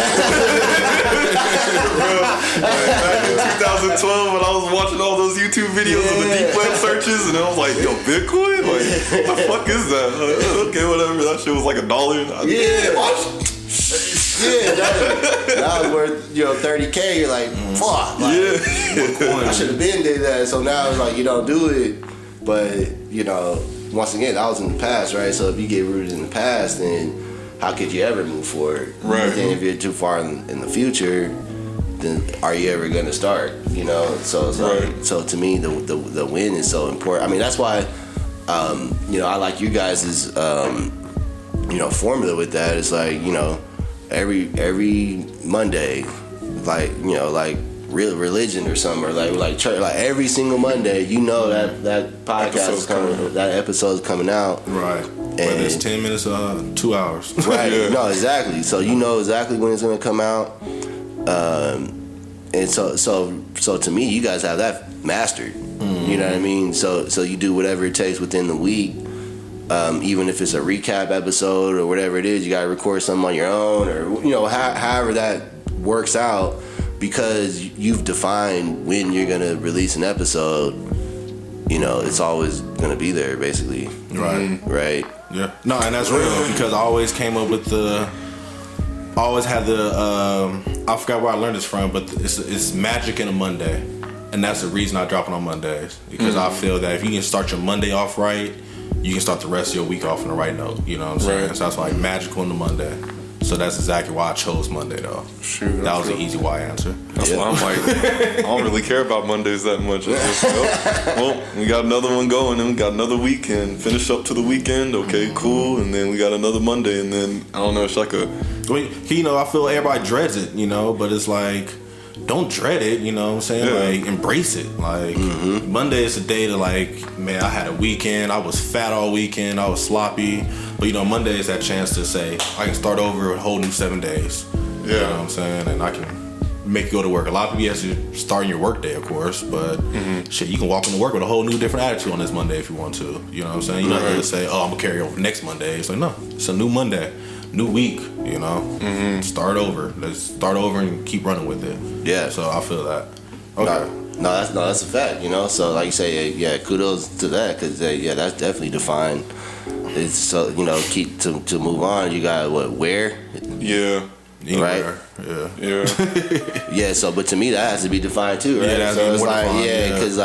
Back in 2012, when I was watching all those YouTube videos of the deep web searches, and I was like, yo, Bitcoin? Like, what the fuck is that? Like, okay, whatever. That shit was like $1. Yeah, that was worth, you know, $30K. You're like, fuck. Like, I should have been did that. So now it's like you don't do it. But, you know, once again, that was in the past, right? So if you get rooted in the past, then how could you ever move forward? Right. But then if you're too far in the future, then are you ever going to start? You know? So it's like, so to me, the win is so important. I mean, that's why, you know, I like you guys' formula with that. It's like, every Monday, like, like real religion or something, or like church, like every single Monday, that podcast is coming, that episode is coming out. Right. Whether it's 10 minutes or 2 hours. Right. Yeah. No, exactly. So you know exactly when it's gonna come out. And so to me, you guys have that mastered. Mm-hmm. You know what I mean? So you do whatever it takes within the week. Even if it's a recap episode or whatever it is, you gotta record something on your own, or however that works out, because you've defined when you're gonna release an episode. It's always gonna be there, basically. Right. Right. Yeah. No, and that's real, because I always came up with always had I forgot where I learned this from, but it's magic in a Monday, and that's the reason I drop it on Mondays, because I feel that if you can start your Monday off right, you can start the rest of your week off on the right note. You know what I'm saying? Right. So that's like magical on the Monday. So that's exactly why I chose Monday, though. Shoot, that was an easy why answer. That's why I'm like, I don't really care about Mondays that much. It's just, well, we got another one going, and we got another weekend. Finish up to the weekend, okay, cool. And then we got another Monday, and then, I don't know, it's like I feel everybody dreads it, but it's like, don't dread it, you know what I'm saying? Yeah. Like, embrace it. Like, Monday is a day to, like, man, I had a weekend. I was fat all weekend. I was sloppy. But, Monday is that chance to say, I can start over a whole new 7 days. Yeah. You know what I'm saying? And I can make you go to work. A lot of people, yes, you're starting your work day, of course. But, shit, you can walk into work with a whole new different attitude on this Monday if you want to. You know what I'm saying? You're not going to say, I'm going to carry over next Monday. It's like, no, it's a new Monday. New week, start over. Let's start over and keep running with it. Yeah. So I feel that. Okay. No, that's a fact. So like you say, kudos to that, because that's definitely defined. It's so keep to move on. You got where? Yeah. Anywhere. Right. Yeah. Yeah. So, but to me, that has to be defined too, right? Yeah, so it's like because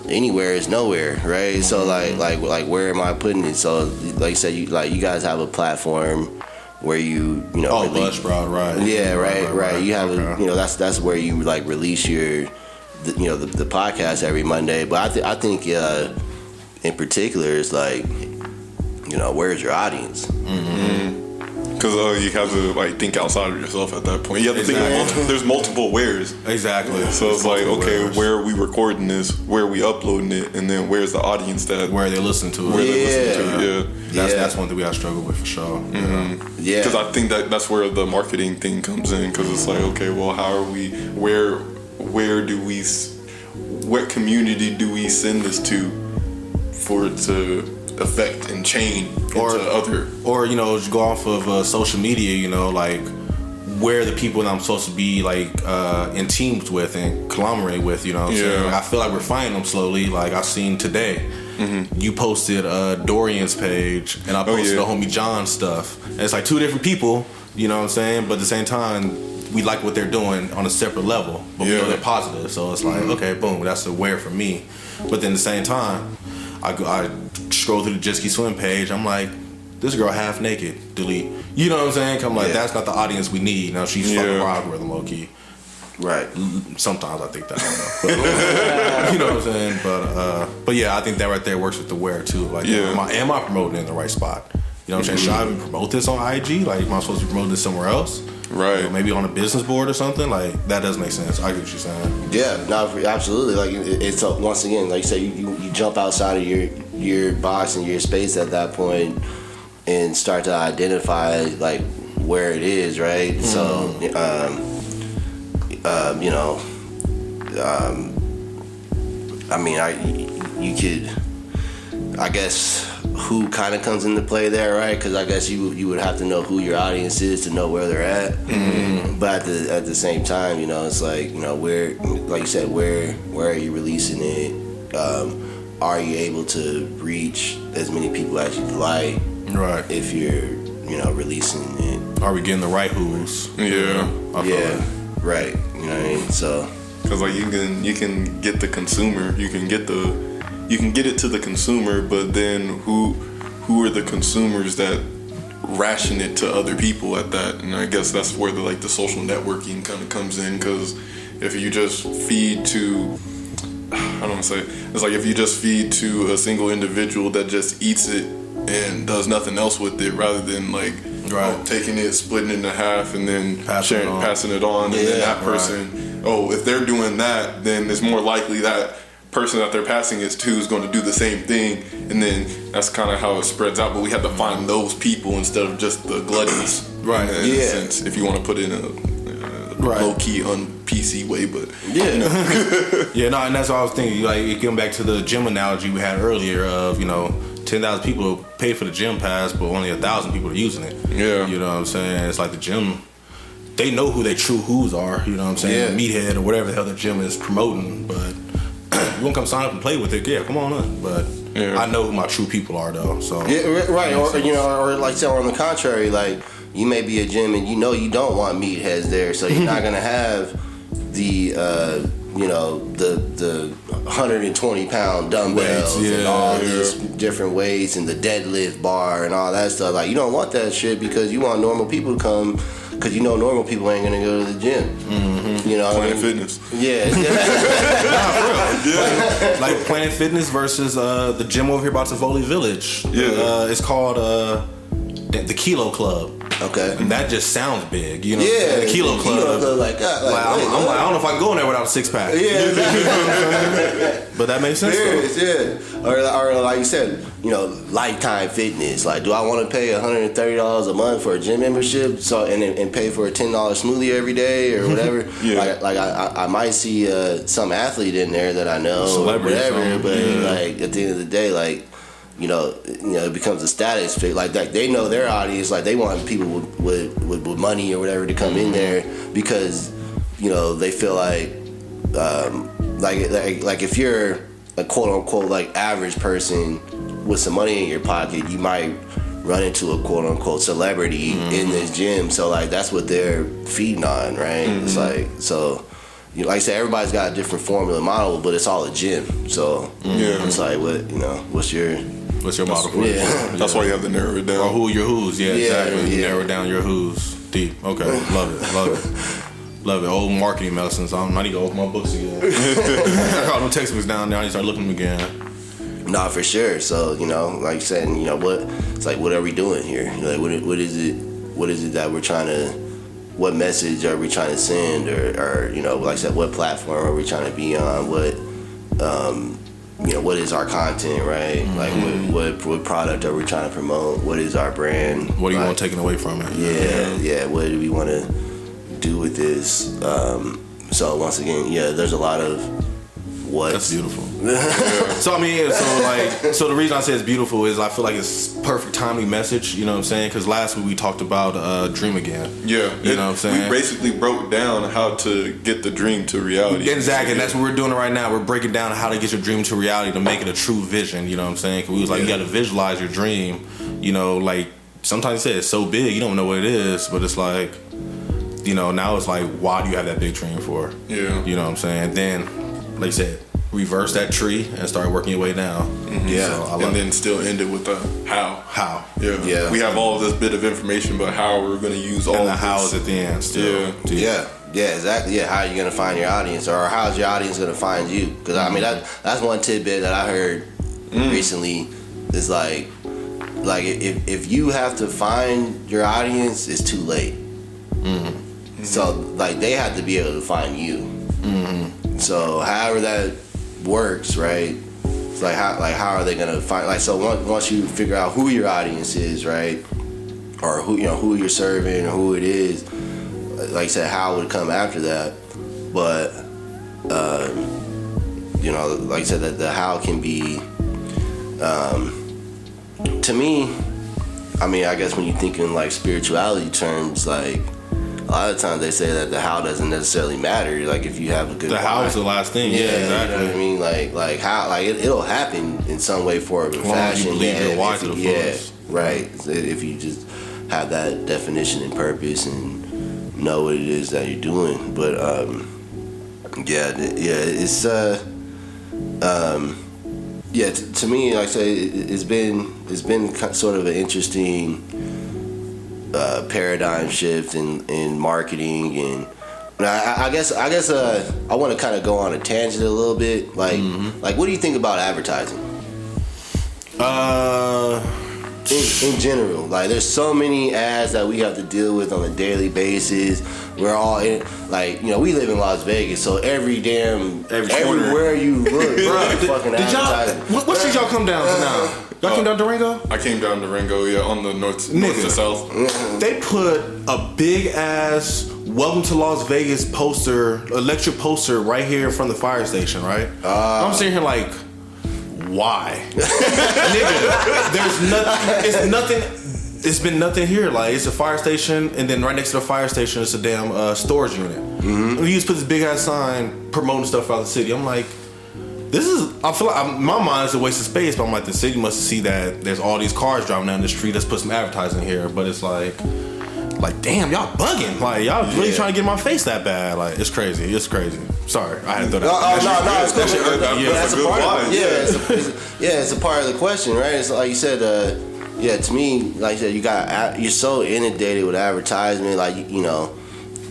anywhere is nowhere, right? Mm-hmm. So like where am I putting it? So like you said, you guys have a platform where you Buzzsprout, right? Yeah, right. You have that's where you like release your the podcast every Monday. But I think in particular it's like where's your audience? Mm-hmm. Because you have to like think outside of yourself at that point. You have to think there's multiple wheres. Exactly. So it's like, okay, where are we recording this? Where are we uploading it? And then where's the audience where they listen to it? That's one thing we gotta struggle with for sure. Mm-hmm. Yeah. Because I think that's where the marketing thing comes in. Because it's like, okay, well, how are we? What community do we send this to for it to affect and chain or go off of social media, like where the people that I'm supposed to be like in teams with and collaborate with, you know what I'm saying? Like, I feel like we're finding them slowly. Like I've seen today, you posted Dorian's page and I posted the homie John stuff, and it's like two different people, you know what I'm saying? But at the same time, we like what they're doing on a separate level, but we know they're positive, so it's like, okay, boom, that's a where for me. But then at the same time, I scroll through the Jet Ski Swim page. I'm like, this girl half naked. Delete. You know what I'm saying? I'm like, that's not the audience we need. Now she's fucking our algorithm, low key. Right. Sometimes I think that. I don't know. But, you know what I'm saying? But yeah, I think that right there works with the where too. Like, am I promoting in the right spot? You know what I'm saying? Should I even promote this on IG? Like, am I supposed to be promoting this somewhere else? Right. Maybe on a business board or something. Like, that does make sense. I get what you're saying. Yeah, no, absolutely. Like, it's once again, like you say, you jump outside of your box and your space at that point and start to identify like where it is, right? Mm-hmm. So, you could, I guess, who kind of comes into play there, right? Because I guess you would have to know who your audience is to know where they're at. Mm-hmm. But at the same time, it's like, where, like you said, where are you releasing it? Are you able to reach as many people as you'd like? Right. If you're, releasing it. Are we getting the right who's? Yeah. Right. You know what I mean? So. Because like you can get the consumer, you can get it to the consumer, but then who are the consumers that ration it to other people at that? And I guess that's where the social networking kind of comes in. Because if you just feed to, I don't want to say, it's like if you just feed to a single individual that just eats it and does nothing else with it, rather than like taking it, splitting it in half, and then passing it on, and then that person, if they're doing that, then it's more likely that person that they're passing it to is going to do the same thing, and then that's kind of how it spreads out. But we have to find those people instead of just the gluttons, right? In a sense, if you want to put it in a low key, un-PC way, but and that's what I was thinking. Like getting back to the gym analogy we had earlier of 10,000 people pay for the gym pass, but only 1,000 people are using it. Yeah, you know what I'm saying? It's like the gym. They know who their true who's are. You know what I'm saying? Yeah. Meathead or whatever the hell the gym is promoting, but. You won't come sign up and play with it? Yeah, come on in. But I know who my true people are, though. So right, or like so on the contrary, like you may be a gym and you don't want meatheads there, so you're not gonna have the the 120-pound dumbbells and all these different weights and the deadlift bar and all that stuff. Like you don't want that shit because you want normal people to come. Because normal people ain't gonna go to the gym. Mm-hmm. Planet Fitness. Yeah. Like Planet Fitness versus the gym over here by Tivoli Village. Yeah. It's called the Kilo Club. Okay. And that just sounds big, The Kilo Club. Kilo Club, like I'm like, I don't know if I can go in there without a 6-pack. Yeah. But that makes sense. Yeah. Or like you said, Lifetime Fitness. Like, do I want to pay $130 a month for a gym membership? So and pay for a $10 smoothie every day or whatever. Like I might see some athlete in there that I know, celebrity, whatever. But like at the end of the day, like. It becomes a status thing. Like they know their audience. Like they want people with money or whatever to come in there because they feel like if you're a quote unquote like average person with some money in your pocket, you might run into a quote unquote celebrity in this gym. So like that's what they're feeding on, right? It's like so. Like I said, everybody's got a different formula model, but it's all a gym. So it's like what's your model for it? That's why you have to narrow it down. Or who your who's, exactly. Narrow down your who's. Deep. Okay. Love it. Old marketing lessons. I need to open my books again. I got no textbooks down there. I need to start looking at them again. Nah, for sure. So, like you said, what are we doing here? Like, what is it that we're trying to, what message are we trying to send? Or like I said, what platform are we trying to be on? What is our content, right? Like, what product are we trying to promote? What is our brand? What do you want taken away from it? Yeah. What do we want to do with this? So once again, there's a lot of what. That's beautiful. So so the reason I say it's beautiful is I feel like it's perfect timely message. You know what I'm saying? Because last week we talked about Dream Again. Yeah. You know what I'm saying? We basically broke down how to get the dream to reality. Exactly, and that's what we're doing right now. We're breaking down how to get your dream to reality to make it a true vision. You know what I'm saying? Because we was like, you got to visualize your dream. Like sometimes you say it's so big you don't know what it is, but it's like, now it's like, why do you have that big dream for? Yeah. You know what I'm saying? Then, like you said, reverse that tree and start working your way down. Mm-hmm. Yeah, so and then still end it with the how. How? Yeah. We have all this bit of information, but how we're going to use all and the of how is at the end. Still. Yeah, exactly. Yeah, how are you going to find your audience, or how's your audience going to find you? Because I mean, that's one tidbit that I heard recently. Is like if you have to find your audience, it's too late. Mm-hmm. So like they have to be able to find you. Mm-hmm. So however that works, right? It's like how are they gonna find, like, so once you figure out who your audience is, right, or who who you're serving or who it is, like I said, how would come after that. But like I said, that the how can be to me, I mean, I guess when you think in like spirituality terms, like a lot of times they say that the how doesn't necessarily matter. Like if you have a good the how is the last thing. Yeah, exactly. You know what I mean? Like how, like it'll happen in some way, form, or fashion. You believe your why to the fullest. Right. If you just have that definition and purpose and know what it is that you're doing. But it's to me, like I say, it's been sort of an interesting paradigm shift in marketing, and I guess I want to kind of go on a tangent a little bit. Like, like what do you think about advertising? in general. Like, there's so many ads that we have to deal with on a daily basis. We're all in, like, you know, we live in Las Vegas, so everywhere you look, fucking advertising. What street y'all come down to now? Y'all came down to Ringo? I came down to Ringo, yeah, on the north to south. They put a big ass "Welcome to Las Vegas" poster, electric poster, right here in front of the fire station, right? I'm sitting here like, why? Nigga, there's nothing. It's nothing. It's been nothing here. Like, it's a fire station, and then right next to the fire station is a damn storage unit. Mm-hmm. He just put this big ass sign promoting stuff out of the city. I'm like, this is. I feel like my mind is a waste of space, but I'm like, the city must see that there's all these cars driving down the street. Let's put some advertising here. But it's like damn, y'all bugging. Like, y'all really trying to get in my face that bad. Like, it's crazy. It's crazy. Sorry, I had to throw that. No, it's cool. That's a part of it. It's a part of the question, right? It's like you said. Yeah, to me, like I said, you're so inundated with advertisement. Like, you know,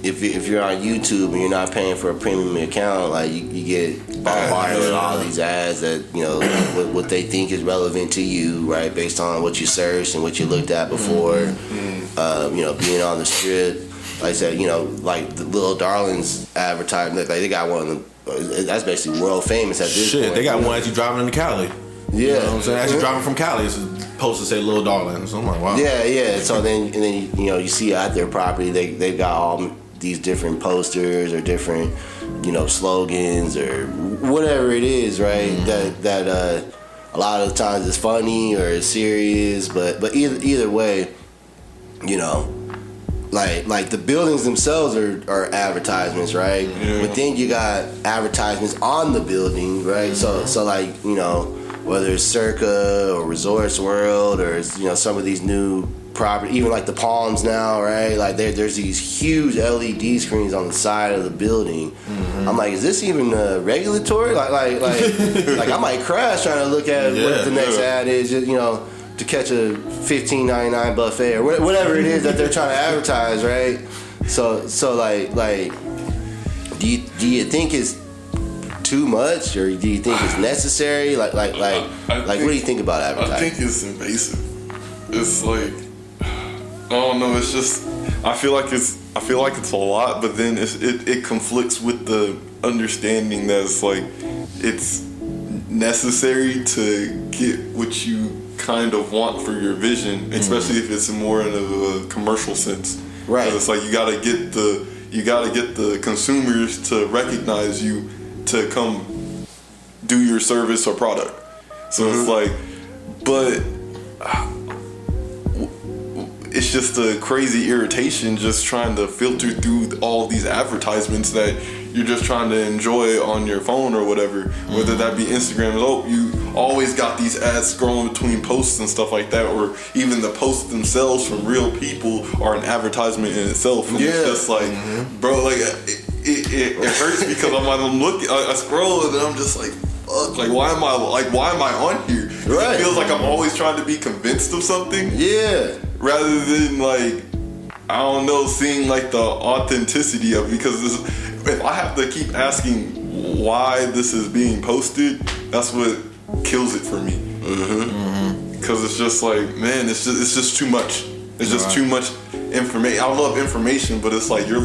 if you're on YouTube and you're not paying for a premium account, like you get bombarded with all these ads that, you know, what they think is relevant to you, right, based on what you searched and what you looked at before. You know, being on the strip, like I said, you know, like the Little Darlings advertisement, like they got one of them. That's basically world famous at this point. They got one as you driving into Cali. Yeah, you know what I'm saying? As you driving from Cali, it's supposed to say "Little Darling." So I'm like, wow. Yeah. So then you know, you see at their property, they've got all these different posters or different, you know, slogans or whatever it is, right? Mm-hmm. That a lot of the times it's funny or it's serious, but either way, you know, like the buildings themselves are advertisements, right? Yeah. But then you got advertisements on the building, right? Mm-hmm. So like, you know, whether it's Circa or Resorts World or, you know, some of these new property, even like the Palms now, right? Like there's these huge LED screens on the side of the building. Mm-hmm. I'm like, is this even regulatory? Like I might crash trying to look at what the next ad is, you know, to catch a $15.99 buffet or whatever it is that they're trying to advertise, right? So like, do you think it's too much, or do you think it's necessary? Like what do you think about advertising? I think it's invasive. It's like, I don't know. It's just, I feel like it's a lot, but then it conflicts with the understanding that it's like it's necessary to get what you kind of want for your vision, especially if it's more in a commercial sense. Right. It's like you gotta get the consumers to recognize you to come do your service or product. So it's like, but it's just a crazy irritation just trying to filter through all these advertisements that you're just trying to enjoy on your phone or whatever, whether that be Instagram. You always got these ads scrolling between posts and stuff like that, or even the posts themselves from real people are an advertisement in itself. And it's just like, bro, like it hurts because I'm looking, I scroll and I'm just like, fuck, like why am I on here? Right. It feels like I'm always trying to be convinced of something. Yeah. Rather than like, I don't know, seeing like the authenticity of it, because if I have to keep asking why this is being posted, that's what kills it for me. Because it's just like, man, it's just too much. It's just too much information. I love information, but it's like you're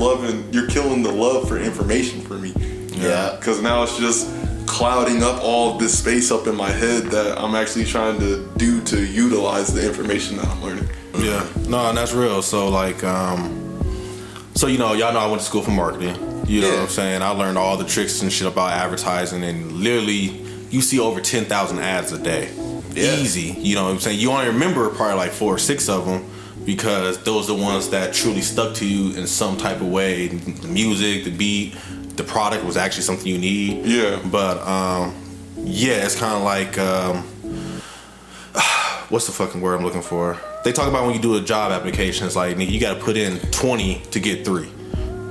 killing the love for information for me. Yeah. Because now it's just clouding up all this space up in my head that I'm actually trying to do to utilize the information that I'm learning. Yeah. No, and that's real. So like, so you know, y'all know I went to school for marketing. You know what I'm saying? I learned all the tricks and shit about advertising, and literally you see over 10,000 ads a day. Yeah. Easy. You know what I'm saying? You only remember probably like 4 or 6 of them because those are the ones that truly stuck to you in some type of way. The music, the beat, the product was actually something you need. Yeah. But it's kind of like what's the fucking word I'm looking for? They talk about when you do a job application, it's like, nigga, you got to put in 20 to get 3.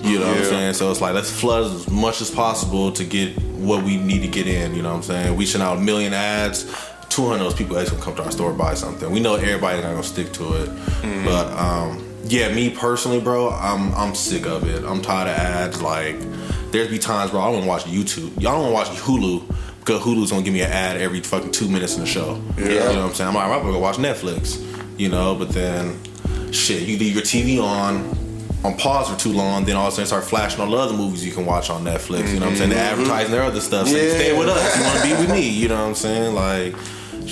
You know what I'm saying? So it's like, let's flood as much as possible to get what we need to get in. You know what I'm saying? We send out 1 million ads. 200 of those people actually come to our store and buy something. We know everybody's not gonna stick to it. But me personally, bro, I'm sick of it. I'm tired of ads. Like, there's be times, bro, I don't want to watch YouTube. Y'all don't want to watch Hulu because Hulu's gonna give me an ad every fucking 2 minutes in the show. Yeah. You know what I'm saying? I'm like, I'm gonna go watch Netflix. you know. But then, shit, you leave your TV on pause for too long, then all of a sudden start flashing all the other movies you can watch on Netflix. You know what I'm saying? They're advertising their other stuff. So you stay with us. You want to be with me. You know what I'm saying? Like,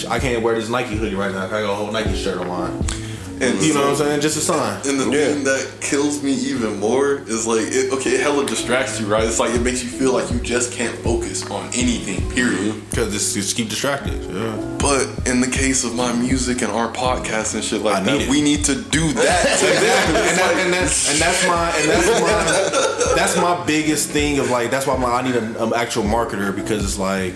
I can't wear this Nike hoodie right now. I got a whole Nike shirt on. And you know what I'm saying? Just a sign. And the thing that kills me even more is like, it hella distracts you, right? It's like it makes you feel like you just can't focus on anything, period. Because just keep distracted. Yeah. But in the case of my music and our podcast and shit like that, we need to do that. and that's my biggest thing of like, that's why I need an actual marketer, because it's like,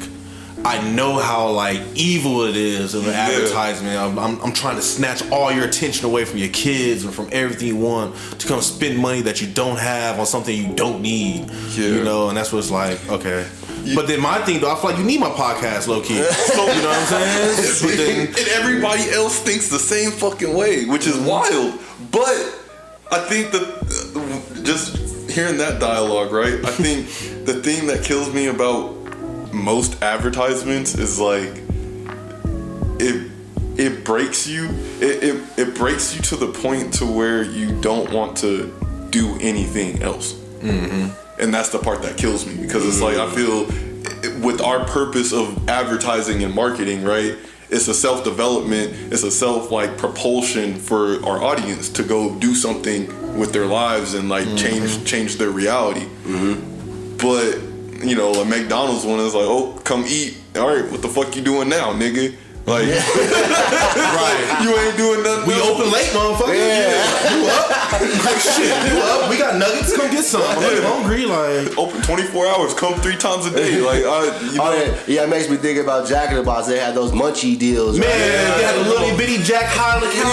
I know how like evil it is of an advertisement. I'm trying to snatch all your attention away from your kids and from everything you want to come spend money that you don't have on something you don't need. You know, and that's what it's like. Okay. But then my thing though, I feel like you need my podcast, low key. You know what I'm saying? But then, and everybody else thinks the same fucking way, which is wild. But I think that just hearing that dialogue, right? I think the thing that kills me about most advertisements is like it breaks you. It breaks you to the point to where you don't want to do anything else. And that's the part that kills me, because it's like, I feel with our purpose of advertising and marketing, right? It's a self-development. It's a propulsion for our audience to go do something with their lives and like change their reality. But you know, like McDonald's one is like, oh, come eat. All right, what the fuck you doing now, nigga? Like, right? You ain't doing nothing. We open late, motherfucker. You up? Like, shit, you up? We got nuggets. Come get some. I'm hungry. Like, open 24 hours. Come 3 times a day. Like, you know. It makes me think about Jack in the Box. They had those munchie deals. Man, they had a little bitty Jack high on the couch.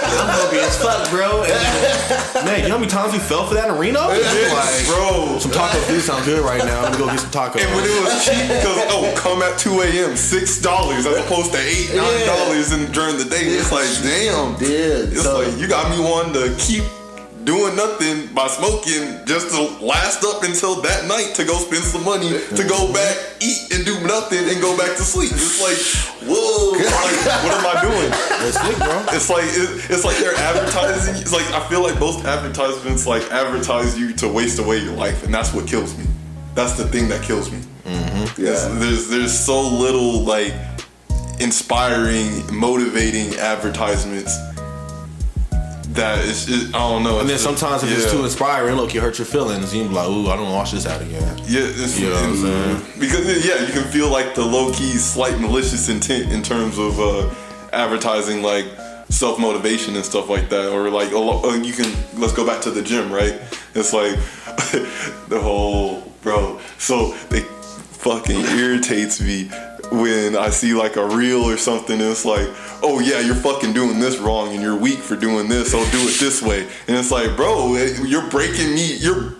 I'm hungry as fuck, bro. And, man, you know how many times we fell for that in Reno? Like, bro, some tacos do sound good right now. Let me go get some tacos. And when it was cheap, because come at 2 a.m., $6 as opposed to $8, $9 during the day. It's like, damn. It's like, you got me wanting to keep doing nothing by smoking just to last up until that night to go spend some money to go back, eat, and do nothing and go back to sleep. It's like, whoa, like, what am I doing? That's it, bro. It's like they're advertising. It's like, I feel like most advertisements like advertise you to waste away your life, and that's what kills me. That's the thing that kills me. There's so little like inspiring, motivating advertisements that I don't know. And then sometimes if it's too inspiring, look, you hurt your feelings. You be like, ooh, I don't want to watch this ad again. Yeah, you know what I'm saying? Because you can feel like the low key, slight malicious intent in terms of advertising like self motivation and stuff like that, or like you can. Let's go back to the gym, right? It's like the whole So it fucking irritates me when I see like a reel or something, and it's like, oh yeah, you're fucking doing this wrong and you're weak for doing this, so do it this way. And it's like, bro, you're breaking me. You're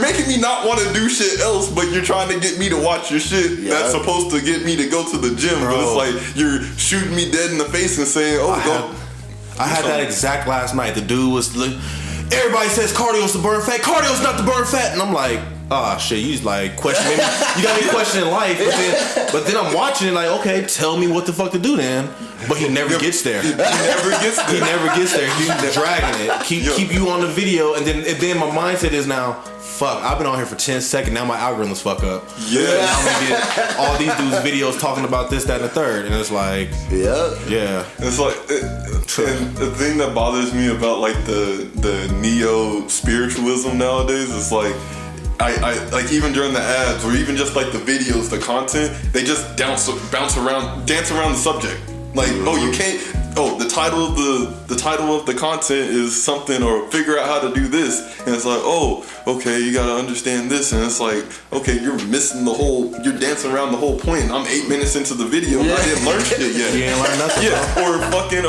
making me not want to do shit else, but you're trying to get me to watch your shit that's supposed to get me to go to the gym. Bro. But it's like you're shooting me dead in the face and saying, I had that exact last night. The dude was everybody says cardio's to burn fat. Cardio's not to burn fat. And I'm like, shit, you just like questioning. You got me questioning life. But then I'm watching it like, okay, tell me what the fuck to do then. But he never gets there. He never gets there. He's dragging it. Keep you on the video. And then my mindset is now, fuck, I've been on here for 10 seconds. Now my algorithms fuck up. Yeah. Now I'm gonna get all these dudes' videos talking about this, that, and the third. And it's like, yeah. It's like, and the thing that bothers me about like the neo-spiritualism nowadays is like, I like even during the ads or even just like the videos, the content, they just dance around the subject. Like, you can't. The title of the content is something, or figure out how to do this, and it's like, okay, you gotta understand this, and it's like, okay, you're missing you're dancing around the whole point. And I'm 8 minutes into the video, and I didn't learn shit yet. You ain't learned nothing. Or fucking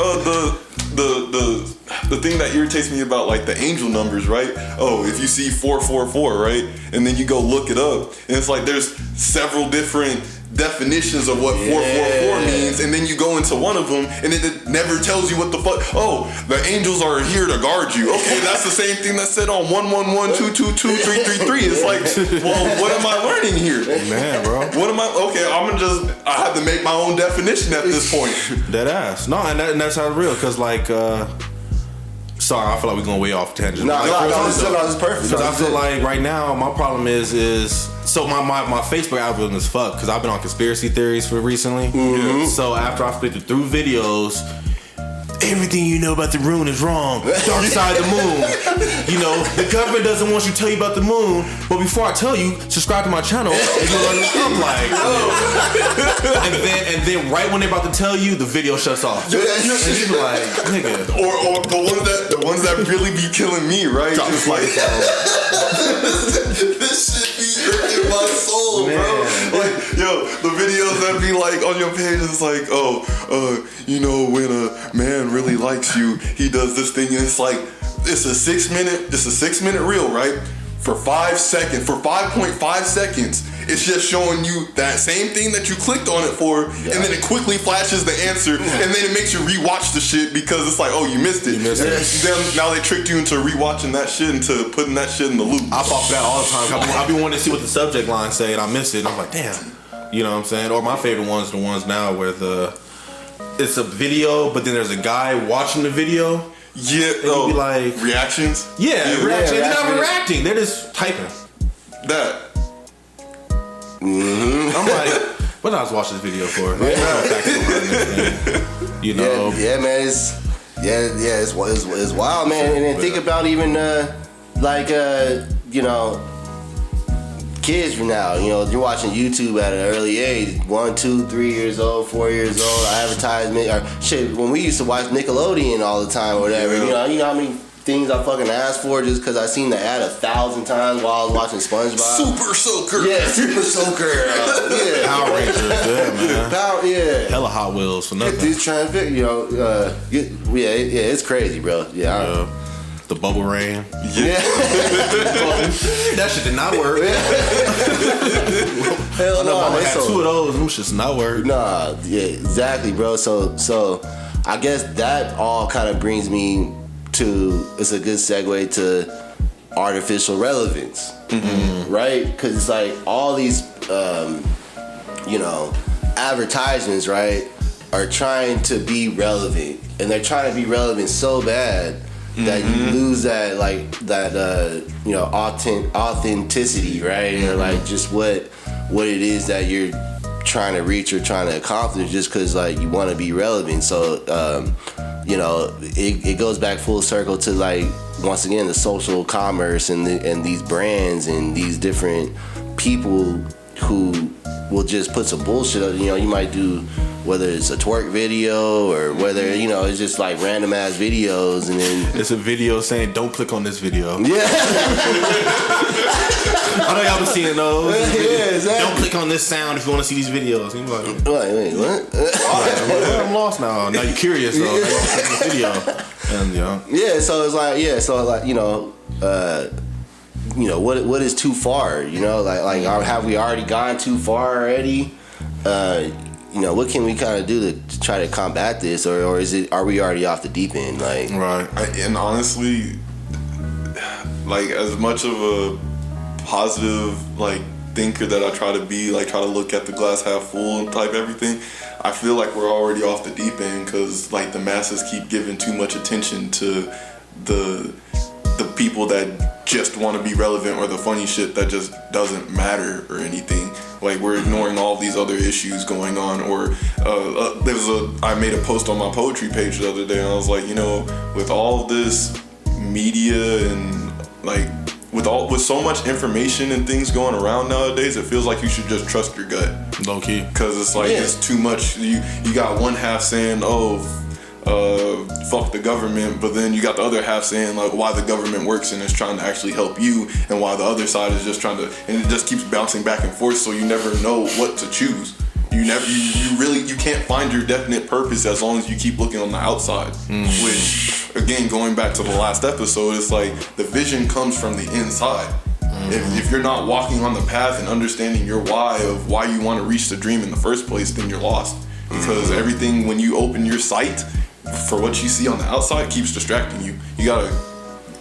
the thing that irritates me about like the angel numbers, right? If you see 444, right, and then you go look it up, and it's like there's several different definitions of what 444 means, and then you go into one of them, and it never tells you what the fuck. Oh, the angels are here to guard you. Okay, that's the same thing that's said on 111-222-333. It's like, well, what am I learning here? Man, bro. What am I? Okay, I have to make my own definition at this point. Dead ass. No, and that's how it's real. Cause like, sorry, I feel like we're going way off tangent. No, it's perfect. Because I feel like right now my problem is so my Facebook algorithm is fucked because I've been on conspiracy theories for recently. Mm-hmm. So after I flipped through videos, everything you know about the moon is wrong. Dark side of the moon. You know, the government doesn't want you to tell you about the moon, but before I tell you, subscribe to my channel. And I'm like, and then right when they're about to tell you, the video shuts off. And you be like, nigga. Or the ones that really be killing me, right? Just like, this shit be hurting my soul, man, bro. Like, yo, the videos that be like on your page is like, you know, when a man really likes you, he does this thing, and it's like, it's a 6 minute reel, right? For 5 seconds, for 5.5 seconds, it's just showing you that same thing that you clicked on it for, and then it quickly flashes the answer, and then it makes you rewatch the shit because it's like, oh, you missed it. Then now they tricked you into rewatching that shit, into putting that shit in the loop. I fall for that all the time. I be wanting to see what the subject line say, and I miss it, and I'm like, damn. You know what I'm saying? Or my favorite ones, the ones now where it's a video, but then there's a guy watching the video. Yeah, and be like reactions. Yeah, reaction. They're not reacting. They're just typing. That. Mm-hmm. I'm like, what did I was watching this video for? You know. Yeah, man. It's wild, man. And then think about even you know, kids from now, you know, you're watching YouTube at an early age, 1, 2, 3 years old, 4 years old, advertisement, or shit, when we used to watch Nickelodeon all the time or whatever, you know how many things I fucking asked for just because I seen the ad 1,000 times while I was watching SpongeBob. Super Soaker. Yeah, Super Soaker. Yeah. Power Rangers, yeah, man. Yeah. Hella Hot Wheels for nothing. These trying to, you know, it's crazy, bro. Yeah. The bubble rain. Yeah. That shit did not work. Hell no. I had 2 of those. Them shits not work. Nah, yeah, exactly, bro. So I guess that all kind of brings me to, it's a good segue to artificial relevance, right? Because it's like all these, you know, advertisements, right, are trying to be relevant, and they're trying to be relevant so bad that you lose that, like, that you know, authenticity, right? Or like just what it is that you're trying to reach or trying to accomplish, just because like you want to be relevant. So you know, it goes back full circle to, like, once again, the social commerce and these brands and these different people who will just put some bullshit up. You know, you might do, whether it's a twerk video or whether, you know, it's just like random ass videos, and then it's a video saying don't click on this video. Yeah. I know y'all been seeing those. Yeah, exactly. Don't click on this sound if you want to see these videos. And you're like, wait, what? I'm lost now. Now you're curious though. Now you're clicking the video. And so it's like, you know, what is too far? You know, like have we already gone too far already? You know, what can we kind of do to try to combat this, or are we already off the deep end? Like, right. And honestly, like, as much of a positive, like, thinker that I try to be, like, try to look at the glass half full type everything, I feel like we're already off the deep end because, like, the masses keep giving too much attention to the people that just want to be relevant, or the funny shit that just doesn't matter or anything. Like, we're ignoring all these other issues going on. Or I made a post on my poetry page the other day, and I was like, you know, with all this media and, like, with so much information and things going around nowadays, it feels like you should just trust your gut. Low key. Because it's like, it's too much. You got one half saying, fuck the government, but then you got the other half saying, like, why the government works and is trying to actually help you, and why the other side is just trying to, and it just keeps bouncing back and forth, so you never know what to choose. You can't find your definite purpose as long as you keep looking on the outside. Which, again, going back to the last episode, it's like the vision comes from the inside. If you're not walking on the path and understanding your why of why you want to reach the dream in the first place, then you're lost. Because everything, when you open your sight for what you see on the outside, keeps distracting you. You gotta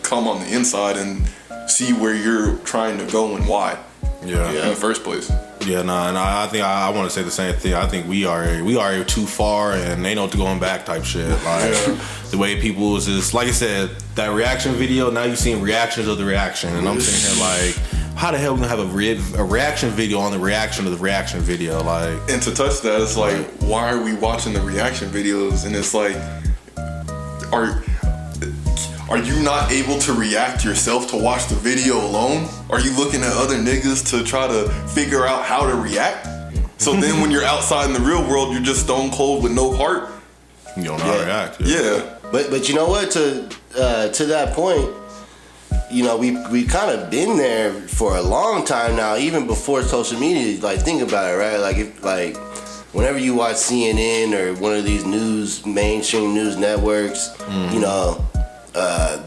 come on the inside and see where you're trying to go and why. Yeah. In the first place. Yeah, and I think I want to say the same thing. I think we are too far, and ain't no going back type shit. Like the way people is just, like I said, that reaction video. Now you seeing reactions of the reaction, and I'm sitting here like, how the hell we gonna have a reaction video on the reaction of the reaction video? Like, and to touch that, it's like, why are we watching the reaction videos? And it's like, are you not able to react yourself to watch the video alone? Are you looking at other niggas to try to figure out how to react? So then when you're outside in the real world, you're just stone cold with no heart. You don't know how to react. Yeah. But you know what? To that point, you know, we kind of been there for a long time now, even before social media. Like, think about it, right? Like whenever you watch CNN or one of these mainstream news networks, you know,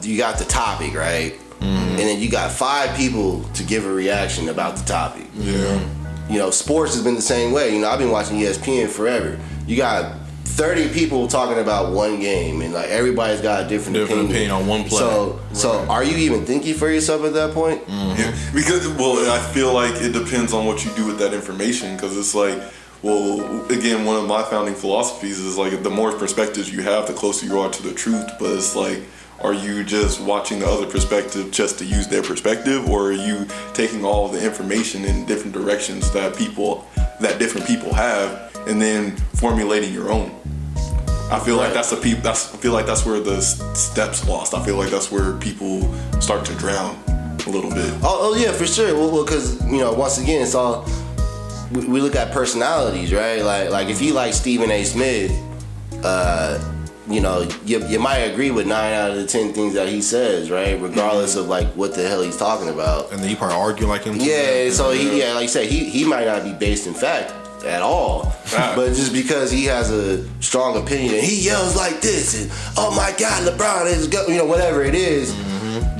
you got the topic, right? And then you got 5 people to give a reaction about the topic. Yeah. You know, sports has been the same way. You know, I've been watching ESPN forever. You got 30 people talking about one game, and like everybody's got a different opinion on one play. So are you even thinking for yourself at that point? Yeah. Because, well, I feel like it depends on what you do with that information, because it's like, well, again, one of my founding philosophies is like, the more perspectives you have, the closer you are to the truth. But it's like, are you just watching the other perspective just to use their perspective, or are you taking all the information in different directions that different people have, and then formulating your own? I feel like that's where the steps lost. I feel like that's where people start to drown a little bit. Oh yeah, for sure. Well, because, you know, once again, it's all, we look at personalities, right? Like if you like Stephen A. Smith, you know, you might agree with 9 out of the 10 things that he says, right? Regardless of like what the hell he's talking about. And then you probably argue like him too. Yeah, so like you said, he might not be based in fact at all, but just because he has a strong opinion and he yells like this and, oh my God, LeBron is go, you know, whatever it is,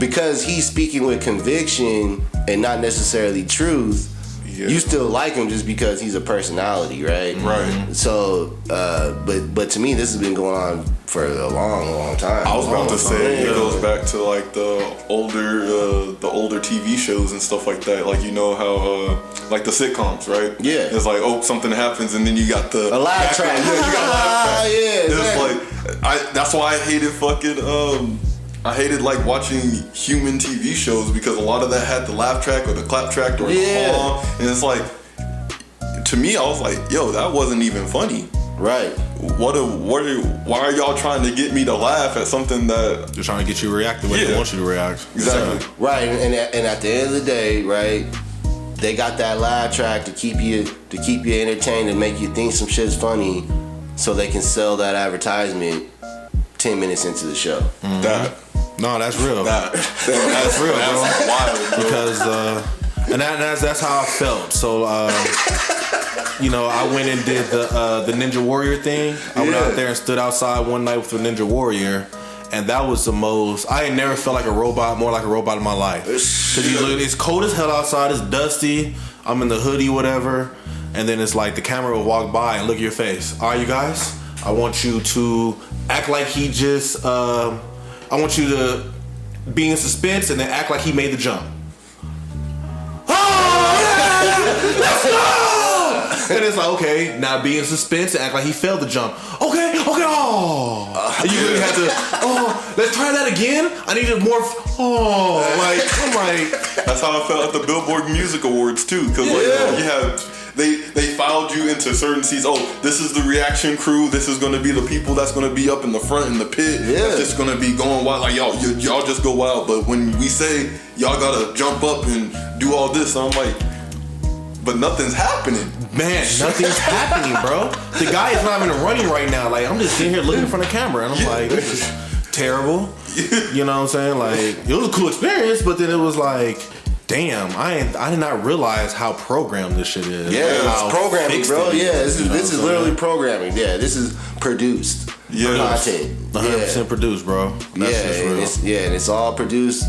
because he's speaking with conviction and not necessarily truth. Yeah. You still like him just because he's a personality, right? Right. So, but to me, this has been going on for a long time. I was about to say, it goes back to like the older TV shows and stuff like that. Like, you know how like the sitcoms, right? Yeah. It's like, oh, something happens and then you got a laugh track. Yeah, you got a laugh track. Yeah, exactly. It's like, that's why I hated I hated like watching human TV shows, because a lot of that had the laugh track or the clap track or the song, and it's like, to me, I was like, yo, that wasn't even funny. Right. Why are y'all trying to get me to laugh at something that they're trying to get you to react the way they want you to react? Exactly. Right, and at the end of the day, right, they got that laugh track to keep you entertained and make you think some shit's funny, so they can sell that advertisement 10 minutes into the show. No, that's real. That's real, bro. That's wild, bro. Because and that's how I felt. So you know, I went and did the Ninja Warrior thing. I went out there and stood outside one night with the Ninja Warrior, and that was the most. I ain't never felt like a robot, more like a robot in my life. Because you look, it's cold as hell outside. It's dusty. I'm in the hoodie, whatever, and then it's like the camera will walk by and look at your face. All right, you guys, I want you to act like he just. I want you to be in suspense and then act like he made the jump. Oh, yeah! Let's go! And it's like, okay, now be in suspense and act like he failed the jump. Okay, oh. And you really have to, let's try that again. I needed more, I'm like. That's how I felt at the Billboard Music Awards too. Because like, you have, they filed you into certain seats. Oh, this is the reaction crew. This is going to be the people that's going to be up in the front in the pit. That's just going to be going wild. Like, y'all just go wild. But when we say y'all got to jump up and do all this, I'm like, but nothing's happening. Man, nothing's happening, bro. The guy is not even running right now. Like, I'm just sitting here looking in front of the camera, and I'm like, this is terrible. You know what I'm saying? Like, it was a cool experience, but then it was like, damn, I did not realize how programmed this shit is. Yeah, it's programming, bro. Yeah, this is literally programming. Yeah, this is produced content. 100% produced, bro. That's and it's all produced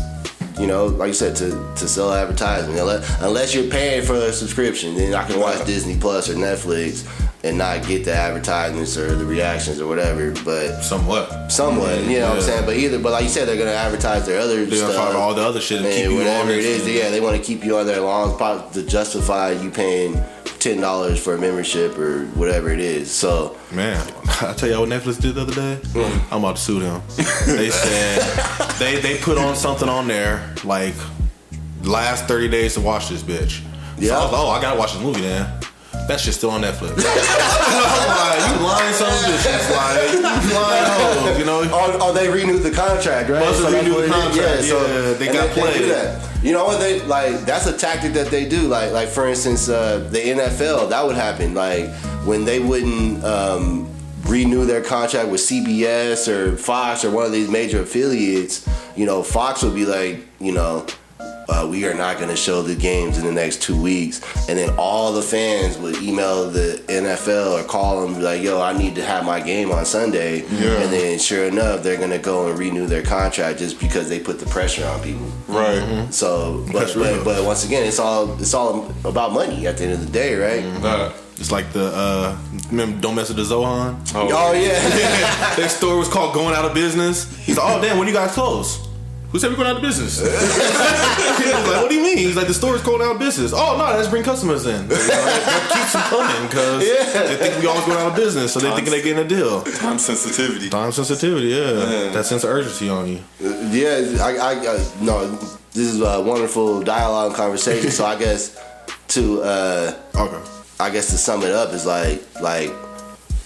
you know, like you said, to sell advertising. Unless you're paying for a subscription, then I can watch Disney Plus or Netflix and not get the advertisements or the reactions or whatever. But somewhat, you know what I'm saying. But like you said, they're gonna advertise their other they're stuff, gonna all the other shit, and keep you whatever on it is. Yeah, they want to keep you on there long to justify you paying $10 for a membership or whatever it is. So man, I tell y'all what Netflix did the other day. I'm about to sue them. They said they put on something on there like last 30 days to watch this bitch. Yeah. So I was like, I gotta watch this movie then. That shit's still on Netflix. I'm like, you lying son of bitches. Like, you lying hoes, you know? Oh, they renewed the contract, right? Must have renewed the contract. Yeah, they got played. You know what they like? That's a tactic that they do. Like for instance, the NFL, that would happen. Like when they wouldn't renew their contract with CBS or Fox or one of these major affiliates. You know, Fox would be like, you know, we are not going to show the games in the next 2 weeks. And then all the fans would email the NFL or call them like, yo, I need to have my game on Sunday. Yeah. And then sure enough, they're going to go and renew their contract just because they put the pressure on people. Right. Mm-hmm. So, but once again, it's all about money at the end of the day, right? Mm-hmm. It's like the remember Don't Mess with the Zohan? Oh yeah. Their store was called Going Out of Business. He's like, oh damn, when you guys close? Who said we're going out of business? He was like, what do you mean? He's like, the store's going out of business. Oh no, let's bring customers in. That keeps them coming because they think we always going out of business, so they think they're getting a deal. Time sensitivity, yeah. Man. That sense of urgency on you. Yeah, I no, this is a wonderful dialogue and conversation. So I guess to sum it up is like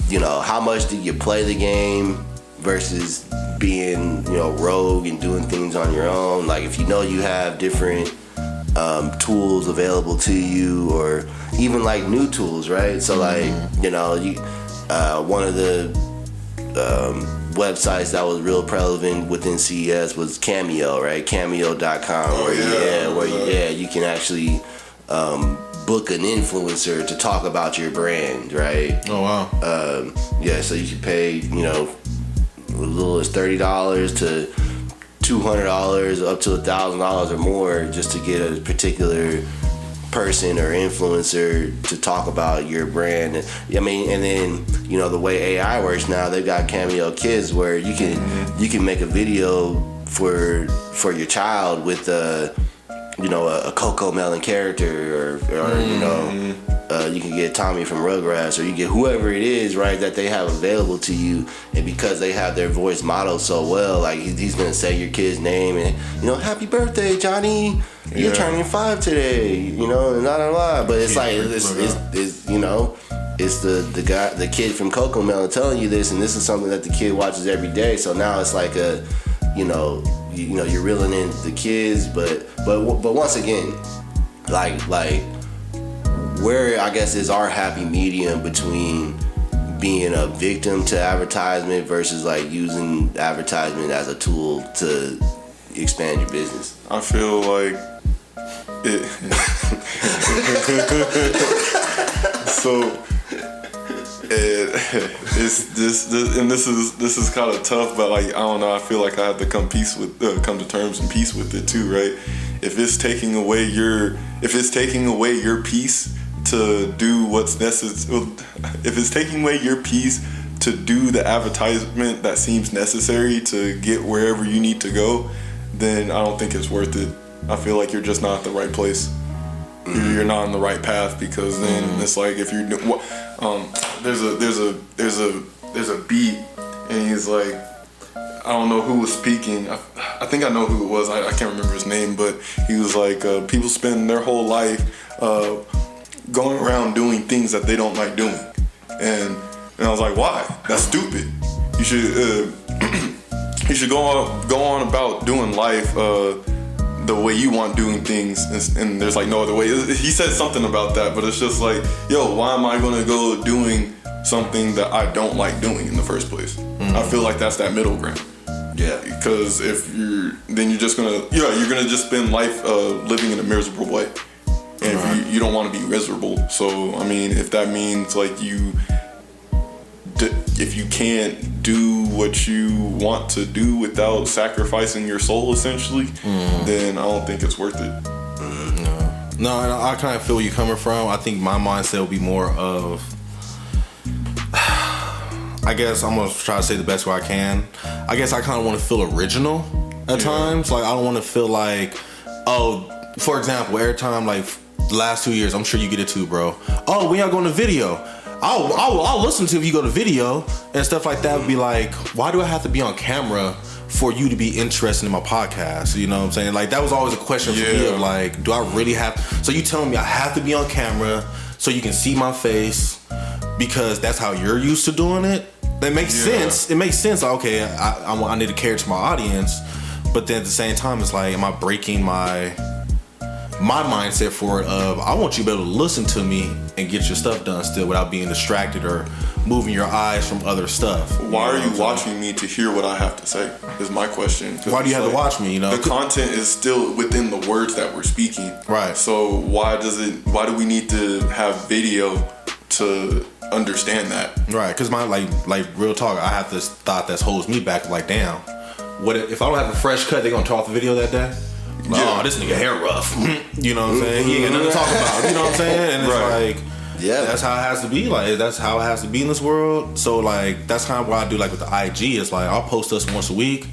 you know, how much do you play the game versus being, you know, rogue and doing things on your own. Like if you know you have different tools available to you, or even like new tools, right? So like, you know, you one of the websites that was real prevalent within CES was Cameo, right? Cameo.com, where you can actually book an influencer to talk about your brand, right? Oh wow. So you can pay, you know, as little as $30 to $200 up to $1,000 or more just to get a particular person or influencer to talk about your brand. I mean, and then, you know, the way AI works now, they've got Cameo Kids where you can make a video for your child with a Coco Melon character, or you know, you can get Tommy from Rugrats, or you get whoever it is, right, that they have available to you. And because they have their voice modeled so well, like he's gonna say your kid's name and, you know, happy birthday, Johnny, you're turning 5 today, you know, and blah. But it's like it's you know, it's the guy, the kid from Coco Melon telling you this, and this is something that the kid watches every day. So now it's like a, you know, you're reeling in the kids, but once again, like where I guess is our happy medium between being a victim to advertisement versus like using advertisement as a tool to expand your business. I feel like it. So. It's this, and this is kind of tough, but like I don't know. I feel like I have to come to terms and peace with it too, right? If it's taking away your piece to do what's necessary, if it's taking away your piece to do the advertisement that seems necessary to get wherever you need to go, then I don't think it's worth it. I feel like you're just not at the right place. You're not on the right path, because then it's like if you're there's a beat, and he's like, I don't know who was speaking. I think I know who it was. I can't remember his name, but he was like, people spend their whole life going around doing things that they don't like doing, and I was like, why? That's stupid. You should you should go on about doing life the way you want doing things, and there's like no other way. He said something about that, but it's just like, yo, why am I gonna go doing something that I don't like doing in the first place? I feel like that's that middle ground. Yeah. Because if you're just gonna just spend life living in a miserable way, and if you don't want to be miserable. So I mean, if that means like you if you can't do what you want to do without sacrificing your soul, essentially, then I don't think it's worth it. No, I kind of feel where you're coming from. I think my mindset will be more of, I guess I'm gonna try to say the best way I can. I guess I kind of want to feel original at times. Like, I don't want to feel like, oh, for example, every time, like the last 2 years, I'm sure you get it too, bro. Oh, when y'all going to video? I'll listen to if you go to video and stuff like that. Would be like, why do I have to be on camera for you to be interested in my podcast? You know what I'm saying? Like, that was always a question for me of like, do I really have? So you telling me I have to be on camera so you can see my face because that's how you're used to doing it? That makes sense. It makes sense. Like, okay, I need to cater to my audience, but then at the same time, it's like, am I breaking my mindset for it of, I want you to be able to listen to me and get your stuff done still without being distracted or moving your eyes from other stuff. Why are you watching me to hear what I have to say is my question. Why do you have to watch me, you know? The content is still within the words that we're speaking. Right. So why do we need to have video to understand that? Right, because my like real talk, I have this thought that holds me back. Like, damn, what if I don't have a fresh cut? They gonna turn off the video that day? Oh, this nigga hair rough. You know what I'm saying? He ain't got nothing to talk about. You know what I'm saying? And it's like, that's how it has to be. Like, that's how it has to be in this world. So like, that's kind of what I do. Like with the IG, it's like I'll post us once a week,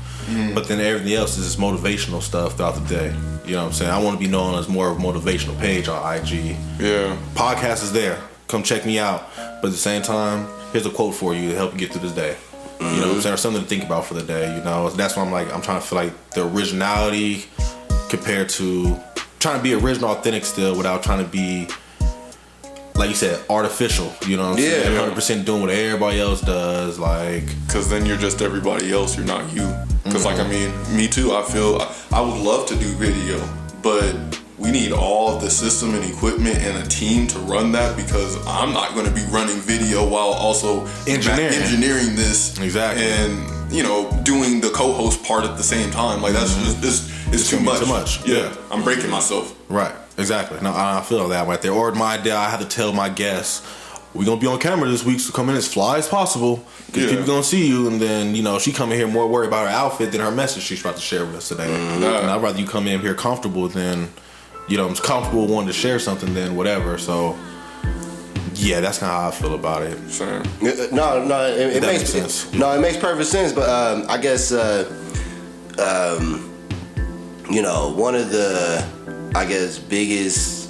but then everything else is just motivational stuff throughout the day. You know what I'm saying? I want to be known as more of a motivational page on IG. Yeah. Podcast is there. Come check me out. But at the same time, here's a quote for you to help you get through this day. You know what I'm saying? Or something to think about for the day. You know, that's why I'm trying to feel like the originality compared to trying to be original, authentic still without trying to be, like you said, artificial. You know what I'm saying? 100% doing what everybody else does. Like, because then you're just everybody else. You're not you. Because like, I mean, me too. I feel I would love to do video, but we need all of the system and equipment and a team to run that, because I'm not going to be running video while also engineering this. Exactly. And, you know, doing the co-host part at the same time. Like, that's just, it's too much. Too much. Yeah. I'm breaking myself. Right. Exactly. No, I feel that right there. Or my idea, I have to tell my guests, we're going to be on camera this week, so come in as fly as possible, because people going to see you. And then, you know, she come in here more worried about her outfit than her message she's about to share with us today. And I'd rather you come in here comfortable than, you know, I'm comfortable wanting to share something than whatever. So, yeah, that's kind of how I feel about it. Sure. No, it makes sense. No, it makes perfect sense. But I guess, you know, one of the, I guess, biggest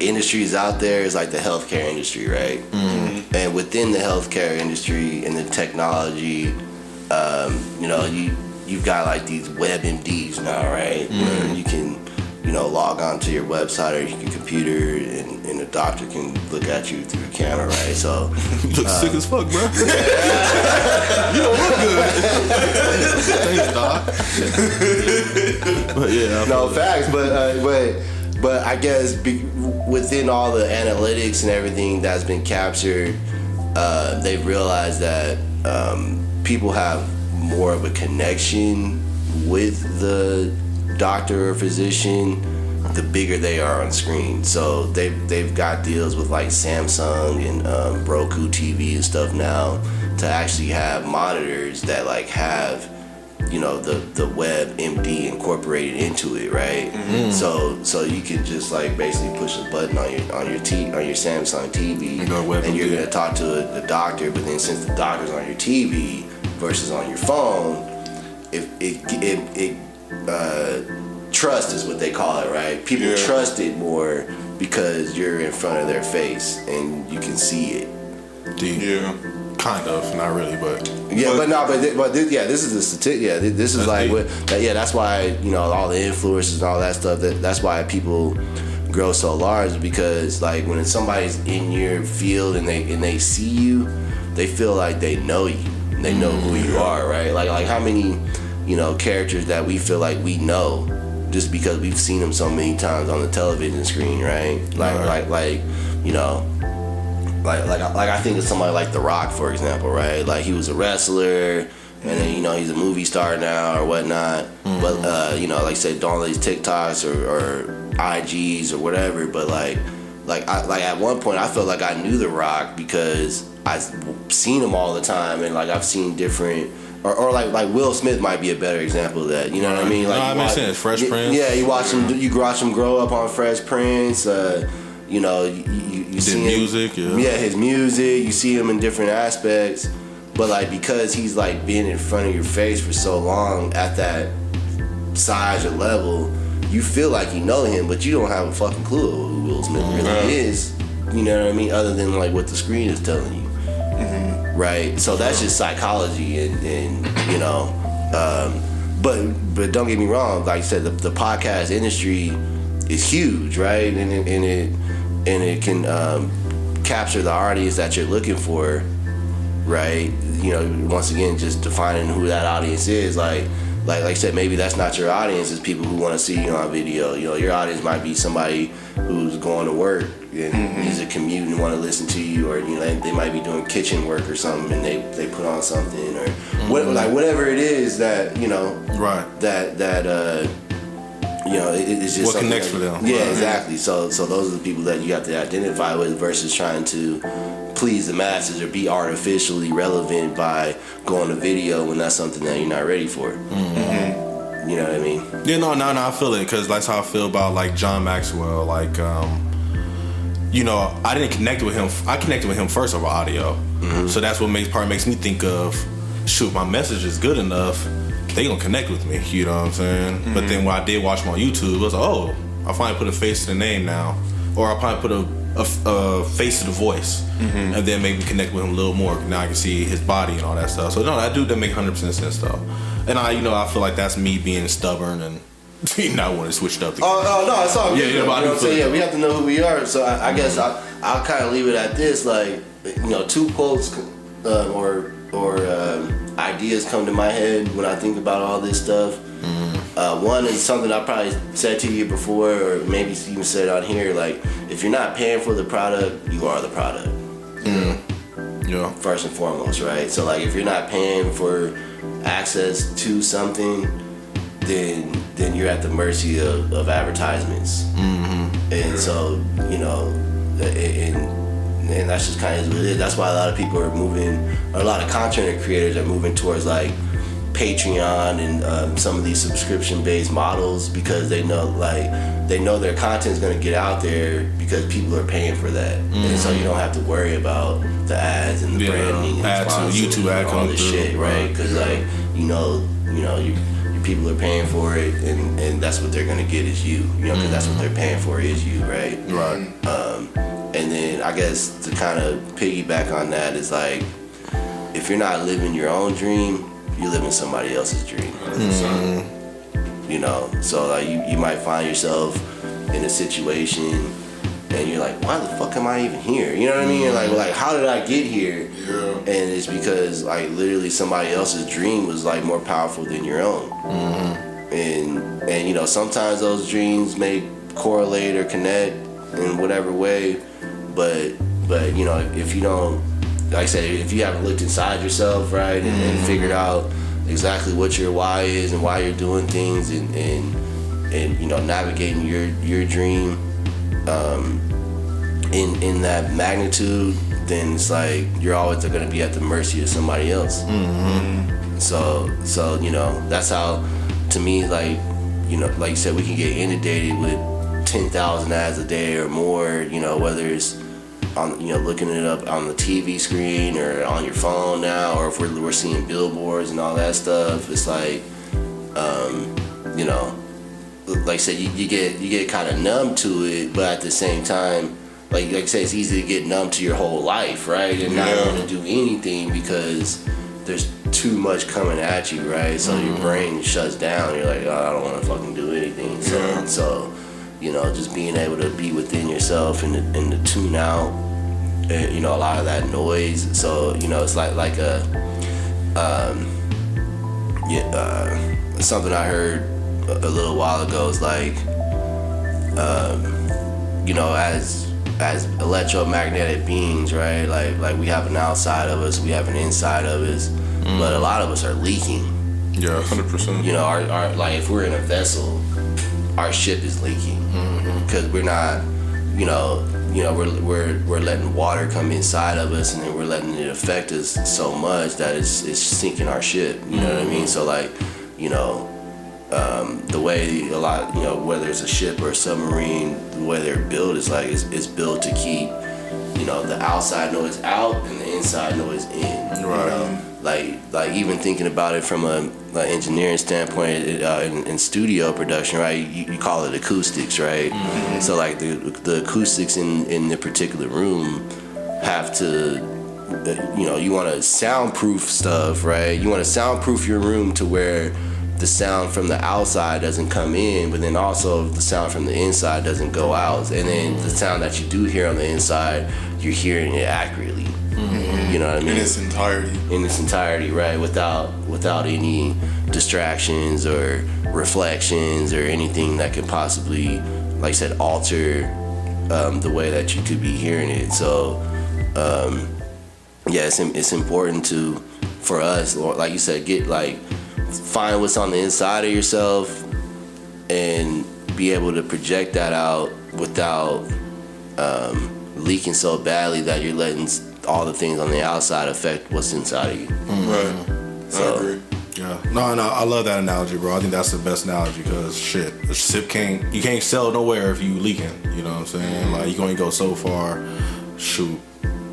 industries out there is like the healthcare industry, right? Mm-hmm. And within the healthcare industry and the technology, you know, you've got like these WebMDs now, right? Mm-hmm. Where you can, you know, log on to your website or your computer, and a doctor can look at you through the camera, right? So you look sick as fuck, bro. You don't look good. Thanks, doc. But yeah, no facts, but I guess within all the analytics and everything that's been captured, they've realized that people have more of a connection with the doctor or physician the bigger they are on screen. So they've got deals with like Samsung and Roku TV and stuff now to actually have monitors that like have, you know, the WebMD incorporated into it, right? Mm-hmm. So you can just like basically push a button on your Samsung TV, and you're gonna talk to the doctor. But then since the doctor's on your TV versus on your phone, trust is what they call it, right? People trust it more because you're in front of their face and you can see it. Yeah. Kind of, not really, but yeah, this is the statistic. Yeah, this is like what. That's why, you know, all the influencers and all that stuff. That's why people grow so large, because like when somebody's in your field and they see you, they feel like they know you. They know who you are, right? Like how many, you know, characters that we feel like we know just because we've seen them so many times on the television screen, right? Like you know. Like I think of somebody like The Rock, for example, right? Like he was a wrestler, and then, you know, he's a movie star now or whatnot. Mm-hmm. But you know, like I said, don't these TikToks or IGs or whatever. But like at one point, I felt like I knew The Rock because I've seen him all the time, and like I've seen different. Or like Will Smith might be a better example of that. You know what I mean? Like, no, it makes sense. Fresh Prince. Yeah, you watch him grow up on Fresh Prince. You know, you see him, music. Yeah, his music. You see him in different aspects, but like because he's like been in front of your face for so long at that size or level, you feel like you know him, but you don't have a fucking clue who Will Smith really is. You know what I mean? Other than like what the screen is telling you. Right, so that's just psychology, and you know, but don't get me wrong. Like I said, the podcast industry is huge, right, and it can capture the audience that you're looking for, right. You know, once again, just defining who that audience is. Like I said, maybe that's not your audience. It's people who want to see you on video. You know, your audience might be somebody who's going to work and needs a commute and want to listen to you, or you know, they might be doing kitchen work or something, and they put on something, or like whatever it is that you know, right? That you know, it's just what connects for them. Yeah, right. Exactly. So those are the people that you have to identify with versus trying to please the masses or be artificially relevant by going to video when that's something that you're not ready for. You know what I mean? Yeah, no, I feel it, because that's how I feel about like John Maxwell. Like, you know, I didn't connect with him. I connected with him first over audio, so that's what makes me think of, shoot, my message is good enough, they gonna connect with me. You know what I'm saying? But then when I did watch him on YouTube, it was like, oh, I finally put a face to the name now, or I probably put a face to the voice, and then maybe connect with him a little more. Now I can see his body and all that stuff. So no, that make 100% sense though. And I feel like that's me being stubborn and not wanting to switch it up. Oh no, it's all good. Yeah, but I do feel yeah, we have to know who we are. So I guess I'll kind of leave it at this. Like, you know, two quotes or ideas come to my head when I think about all this stuff. One is something I probably said to you before, or maybe even said on here. Like, if you're not paying for the product, you are the product. Yeah. First and foremost, right? So like, if you're not paying for access to something, then you're at the mercy of advertisements. And so, you know, and that's just kind of what it is. That's why a lot of people are moving, or a lot of content creators are moving towards like Patreon and some of these subscription-based models, because they know their content is going to get out there because people are paying for that. And so you don't have to worry about the ads and the branding and YouTube ad and all coming this through, shit, right? Because like you know your people are paying for it, and that's what they're going to get is you know, because that's what they're paying for is you, right? Right. And then I guess to kind of piggyback on that is like, if you're not living your own dream, you're living somebody else's dream. You know, so like you might find yourself in a situation and you're like, why the fuck am I even here? You know what I mean? Like how did I get here? Yeah. And it's because like literally somebody else's dream was like more powerful than your own. And you know, sometimes those dreams may correlate or connect in whatever way, but you know, if you don't, like I said, if you haven't looked inside yourself, right, and figured out exactly what your why is and why you're doing things, and you know, navigating your dream in that magnitude, then it's like you're always going to be at the mercy of somebody else. So you know, that's how, to me, like, you know, like you said, we can get inundated with 10,000 ads a day or more, you know, whether it's on, you know, looking it up on the TV screen or on your phone now, or if we're seeing billboards and all that stuff. It's like, you know, like I said, you get kind of numb to it, but at the same time, like I said, it's easy to get numb to your whole life, right? And not want to do anything because there's too much coming at you, right? So your brain shuts down. You're like, oh, I don't want to fucking do anything. So you know, just being able to be within yourself and to tune out, you know, a lot of that noise. So you know, it's like a something I heard a little while ago is like, you know, as electromagnetic beings, right? Like we have an outside of us, we have an inside of us, but a lot of us are leaking. Yeah, 100%. You know, our like if we're in a vessel, our ship is leaking because we're not, you know, you know, we're letting water come inside of us, and then we're letting it affect us so much that it's sinking our ship. You know what I mean? So like, you know, the way a lot, you know, whether it's a ship or a submarine, the way they're built is like it's built to keep, you know, the outside noise out and the inside noise in. Right. You know? Like even thinking about it from a engineering standpoint in studio production, right? You call it acoustics, right? Mm-hmm. So like the acoustics in the particular room have to, you know, you want to soundproof stuff, right? You want to soundproof your room to where the sound from the outside doesn't come in, but then also the sound from the inside doesn't go out, and then the sound that you do hear on the inside, you're hearing it accurately. Mm-hmm. You know what I mean? In its entirety. In its entirety, right? Without any distractions or reflections or anything that could possibly, like I said, alter the way that you could be hearing it. So, yeah, it's important for us, like you said, find what's on the inside of yourself and be able to project that out without leaking so badly that you're letting all the things on the outside affect what's inside of you. Mm-hmm. Right. So, I agree. Yeah. No, I love that analogy, bro. I think that's the best analogy because shit, a ship you can't sail nowhere if you leaking. You know what I'm saying? Like you can only go so far. Shoot.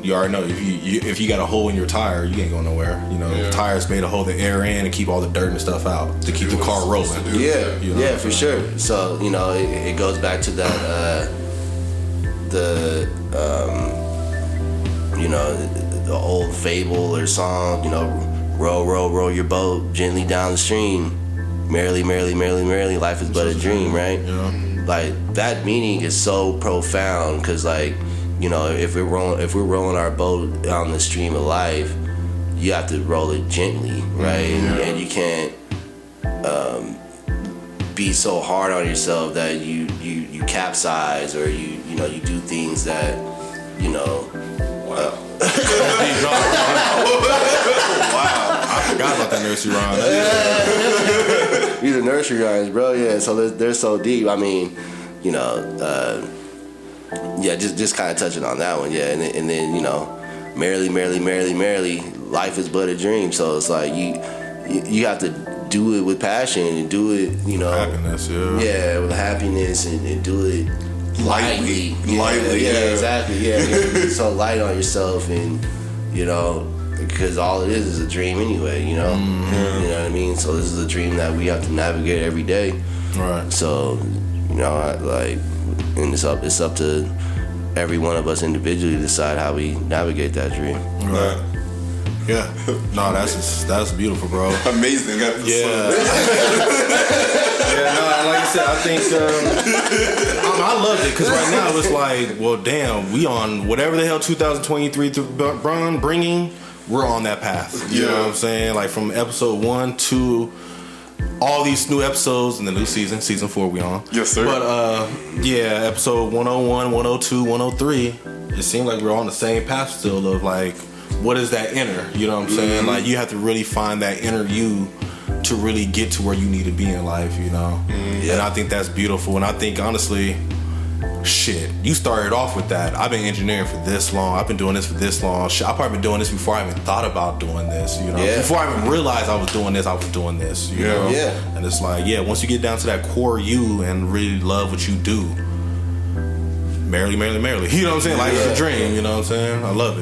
You already know if you got a hole in your tire, you ain't going nowhere. You know, the tire's made to hold the air in and keep all the dirt and stuff out to keep the car rolling. Yeah, you know yeah, for sure. So you know, it goes back to that you know, the old fable or song. You know, row your boat gently down the stream, merrily, merrily, merrily, merrily. Life is but a dream, right? Yeah. Like that meaning is so profound because like, you know, if we're rolling our boat on the stream of life, you have to roll it gently, right? Mm-hmm. And you can't be so hard on yourself that you capsize or you know you do things that, you know. Wow. I forgot about that nursery rhyme. These are nursery rhymes, bro. Yeah, so they're so deep. I mean, you know. Yeah, just kind of touching on that one, yeah, and then you know, merrily, merrily, merrily, merrily, life is but a dream. So it's like you have to do it with passion and do it, you know, happiness, yeah, with happiness and do it lightly, yeah, exactly, yeah. So light on yourself, and you know, because all it is a dream anyway, you know, you know what I mean. So this is a dream that we have to navigate every day, right? So you know, and it's up to every one of us individually to decide how we navigate that dream. Right. Yeah. No, that's beautiful, bro. Amazing episode. Yeah. Yeah. No, like I said, I think I loved it because right now it's like, well, damn, we on whatever the hell 2023 bringing. We're on that path. You know what I'm saying? Like from episode 1 to all these new episodes in the new season 4 we on. Yes, sir. But yeah, episode 101, 102, 103, it seemed like we're on the same path still of like, what is that inner? You know what I'm saying? Like you have to really find that inner you to really get to where you need to be in life, you know? And I think that's beautiful. And I think honestly, shit, you started off with that. I've been engineering for this long. I've been doing this for this long. Shit, I've probably been doing this before I even thought about doing this, you know? Yeah. Before I even realized I was doing this, you know? Yeah. And it's like, yeah, once you get down to that core you and really love what you do, merrily, merrily, merrily. You know what I'm saying? Like it's a dream, you know what I'm saying? I love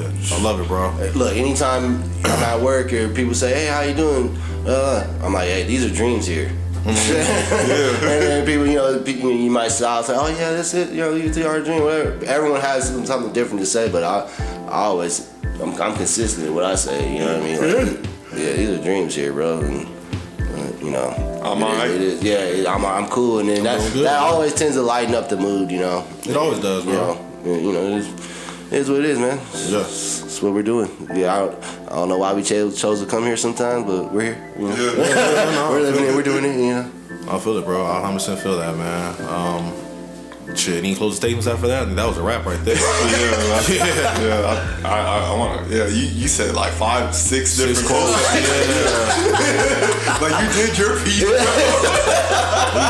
it, bro. Look, anytime I'm at work or people say, hey, how you doing? I'm like, hey, these are dreams here. And then people, you know, you might say, oh yeah, that's it, you know, these are our dream, whatever. Everyone has something different to say, but I'm consistent in what I say, you know what I mean? Like, yeah, these are dreams here, bro. And, you know, it is. Yeah, I'm cool, and then that always tends to lighten up the mood, you know. It always does, bro. You know, it is what it is, man. It's what we're doing. Yeah, I don't know why we chose to come here sometimes, but we're here. You know? We're living it. We're doing it. You know. I feel it, bro. I 100% feel that, man. Shit, any closing statements after that? I think that was a wrap right there. I want to. Yeah, you said like 5, 6 different quotes. Like you did your piece. We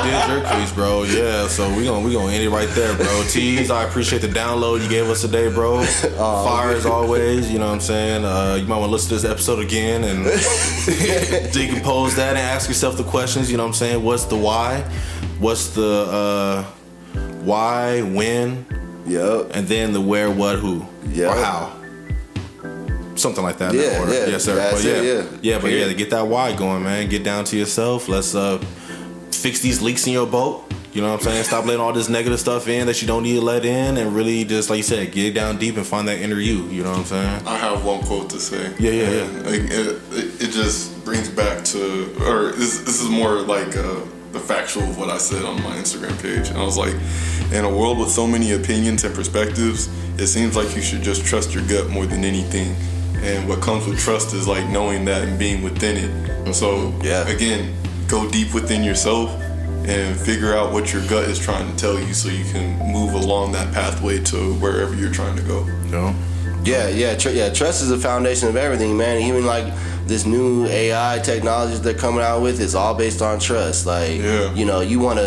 did your piece, bro. Yeah, so we gonna end it right there, bro. Tease, I appreciate the download you gave us today, bro. Fire as always. You know what I'm saying? You might want to listen to this episode again and decompose that and ask yourself the questions. You know what I'm saying? What's the why? What's the why, when, and then the where, what, who, or how. Something like that. Yeah, yeah. Yes, sir. That's but it. To get that why going, man. Get down to yourself. Let's fix these leaks in your boat. You know what I'm saying? Stop letting all this negative stuff in that you don't need to let in, and really just, like you said, get down deep and find that inner you. You know what I'm saying? I have one quote to say. Yeah. It just brings back to, or this is more like the factual of what I said on my Instagram page. And I was like, in a world with so many opinions and perspectives, it seems like you should just trust your gut more than anything. And what comes with trust is like knowing that and being within it. So again, go deep within yourself and figure out what your gut is trying to tell you so you can move along that pathway to wherever you're trying to go. Trust is the foundation of everything, man. Even like this new AI technology they're coming out with, it's all based on trust. Like, you know, you want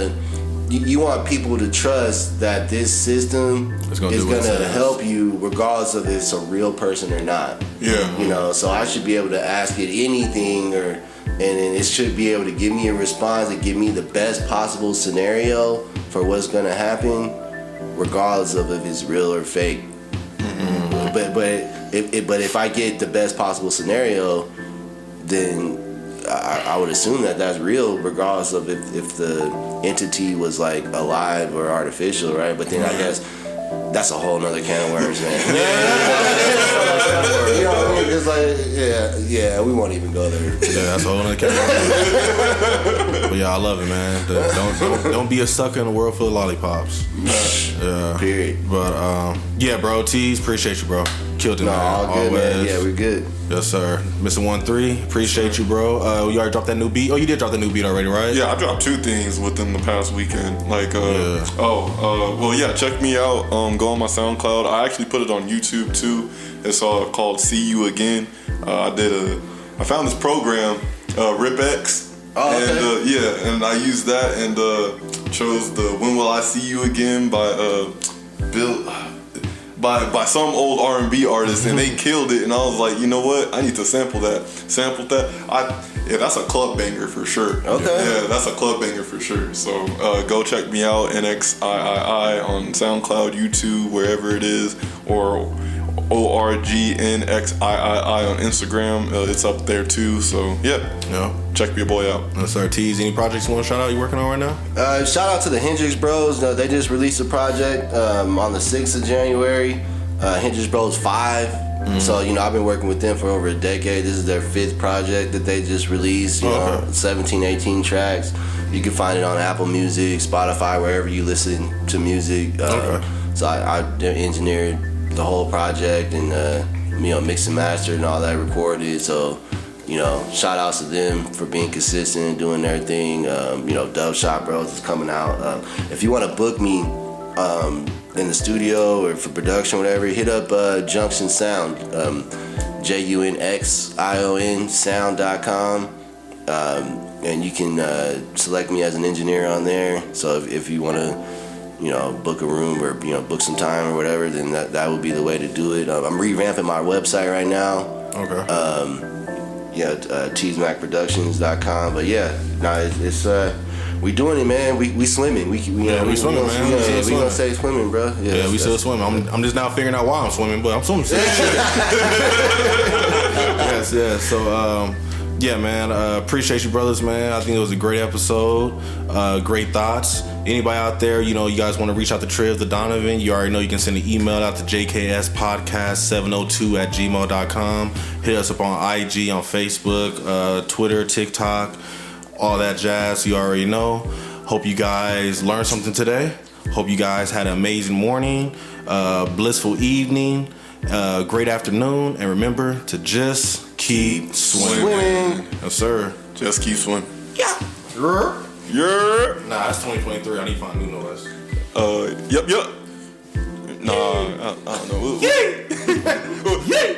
people to trust that this system is gonna help you regardless of if it's a real person or not. You know, so I should be able to ask it anything, and it should be able to give me a response and give me the best possible scenario for what's gonna happen, regardless of if it's real or fake. But if I get the best possible scenario, then I would assume that that's real, regardless of if the entity was like alive or artificial, right? But then I guess that's a whole nother can of worms, man. You know what I mean? It's like, we won't even go there. Yeah, that's a whole nother can of worms. But yeah, I love it, man. Don't be a sucker in a world full of lollipops. Yeah. Period. But yeah, bro, Tease, appreciate you, bro. Killed it, man. All good, man. Yeah, we're good. Yes, sir. Mr. 1-3, appreciate you, bro. You already dropped that new beat? Oh, you did drop the new beat already, right? Yeah, I dropped 2 things within the past weekend. Like, check me out. Go on my SoundCloud. I actually put it on YouTube too. It's called See You Again. I found this program, RipX. Oh, okay. And I used that and chose the When Will I See You Again by some old R&B artist, and they killed it. And I was like, you know what? I need to sample that. That's a club banger for sure. Okay. Yeah, that's a club banger for sure. So go check me out, NXIII on SoundCloud, YouTube, wherever it is, or ORGNXIII on Instagram. It's up there too. So check your boy out. Yes, sir. Tease, any projects you want to shout out you working on right now? Shout out to the Hendrix Bros. They just released a project on the 6th of January. Hendrix Bros 5. So, you know, I've been working with them for over a decade. This is their 5th project that they just released. You know, 17, 18 tracks. You can find it on Apple Music, Spotify, wherever you listen to music. So I engineered the whole project and mixed and mastered and all that, recorded. So, you know, shout outs to them for being consistent and doing their thing. Dub Shop Bros is coming out. If you want to book me in the studio or for production, whatever, hit up Junction Sound, JUNXION sound.com, and you can select me as an engineer on there. So if you want to, book a room or book some time or whatever, then that would be the way to do it. I'm revamping my website right now. TzMacProductions.com. But it's we doing it, man. We swimming. We swimming, man. We gonna stay swimming, bro. Yeah, we still swimming. I'm just now figuring out why I'm swimming, but I'm swimming. Yes. So man, appreciate you, brothers, man. I think it was a great episode. Great thoughts. Anybody out there, you guys want to reach out to Triv, the Donovan, you already know you can send an email out to jkspodcast702@gmail.com. Hit us up on IG, on Facebook, Twitter, TikTok, all that jazz. You already know. Hope you guys learned something today. Hope you guys had an amazing morning, blissful evening, great afternoon, and remember to just keep swimming. Yes, sir. Just keep swimming. Yeah. Yeah. Nah, it's 2023. I need to find new noise. Yep. Nah, I don't know. Yeah.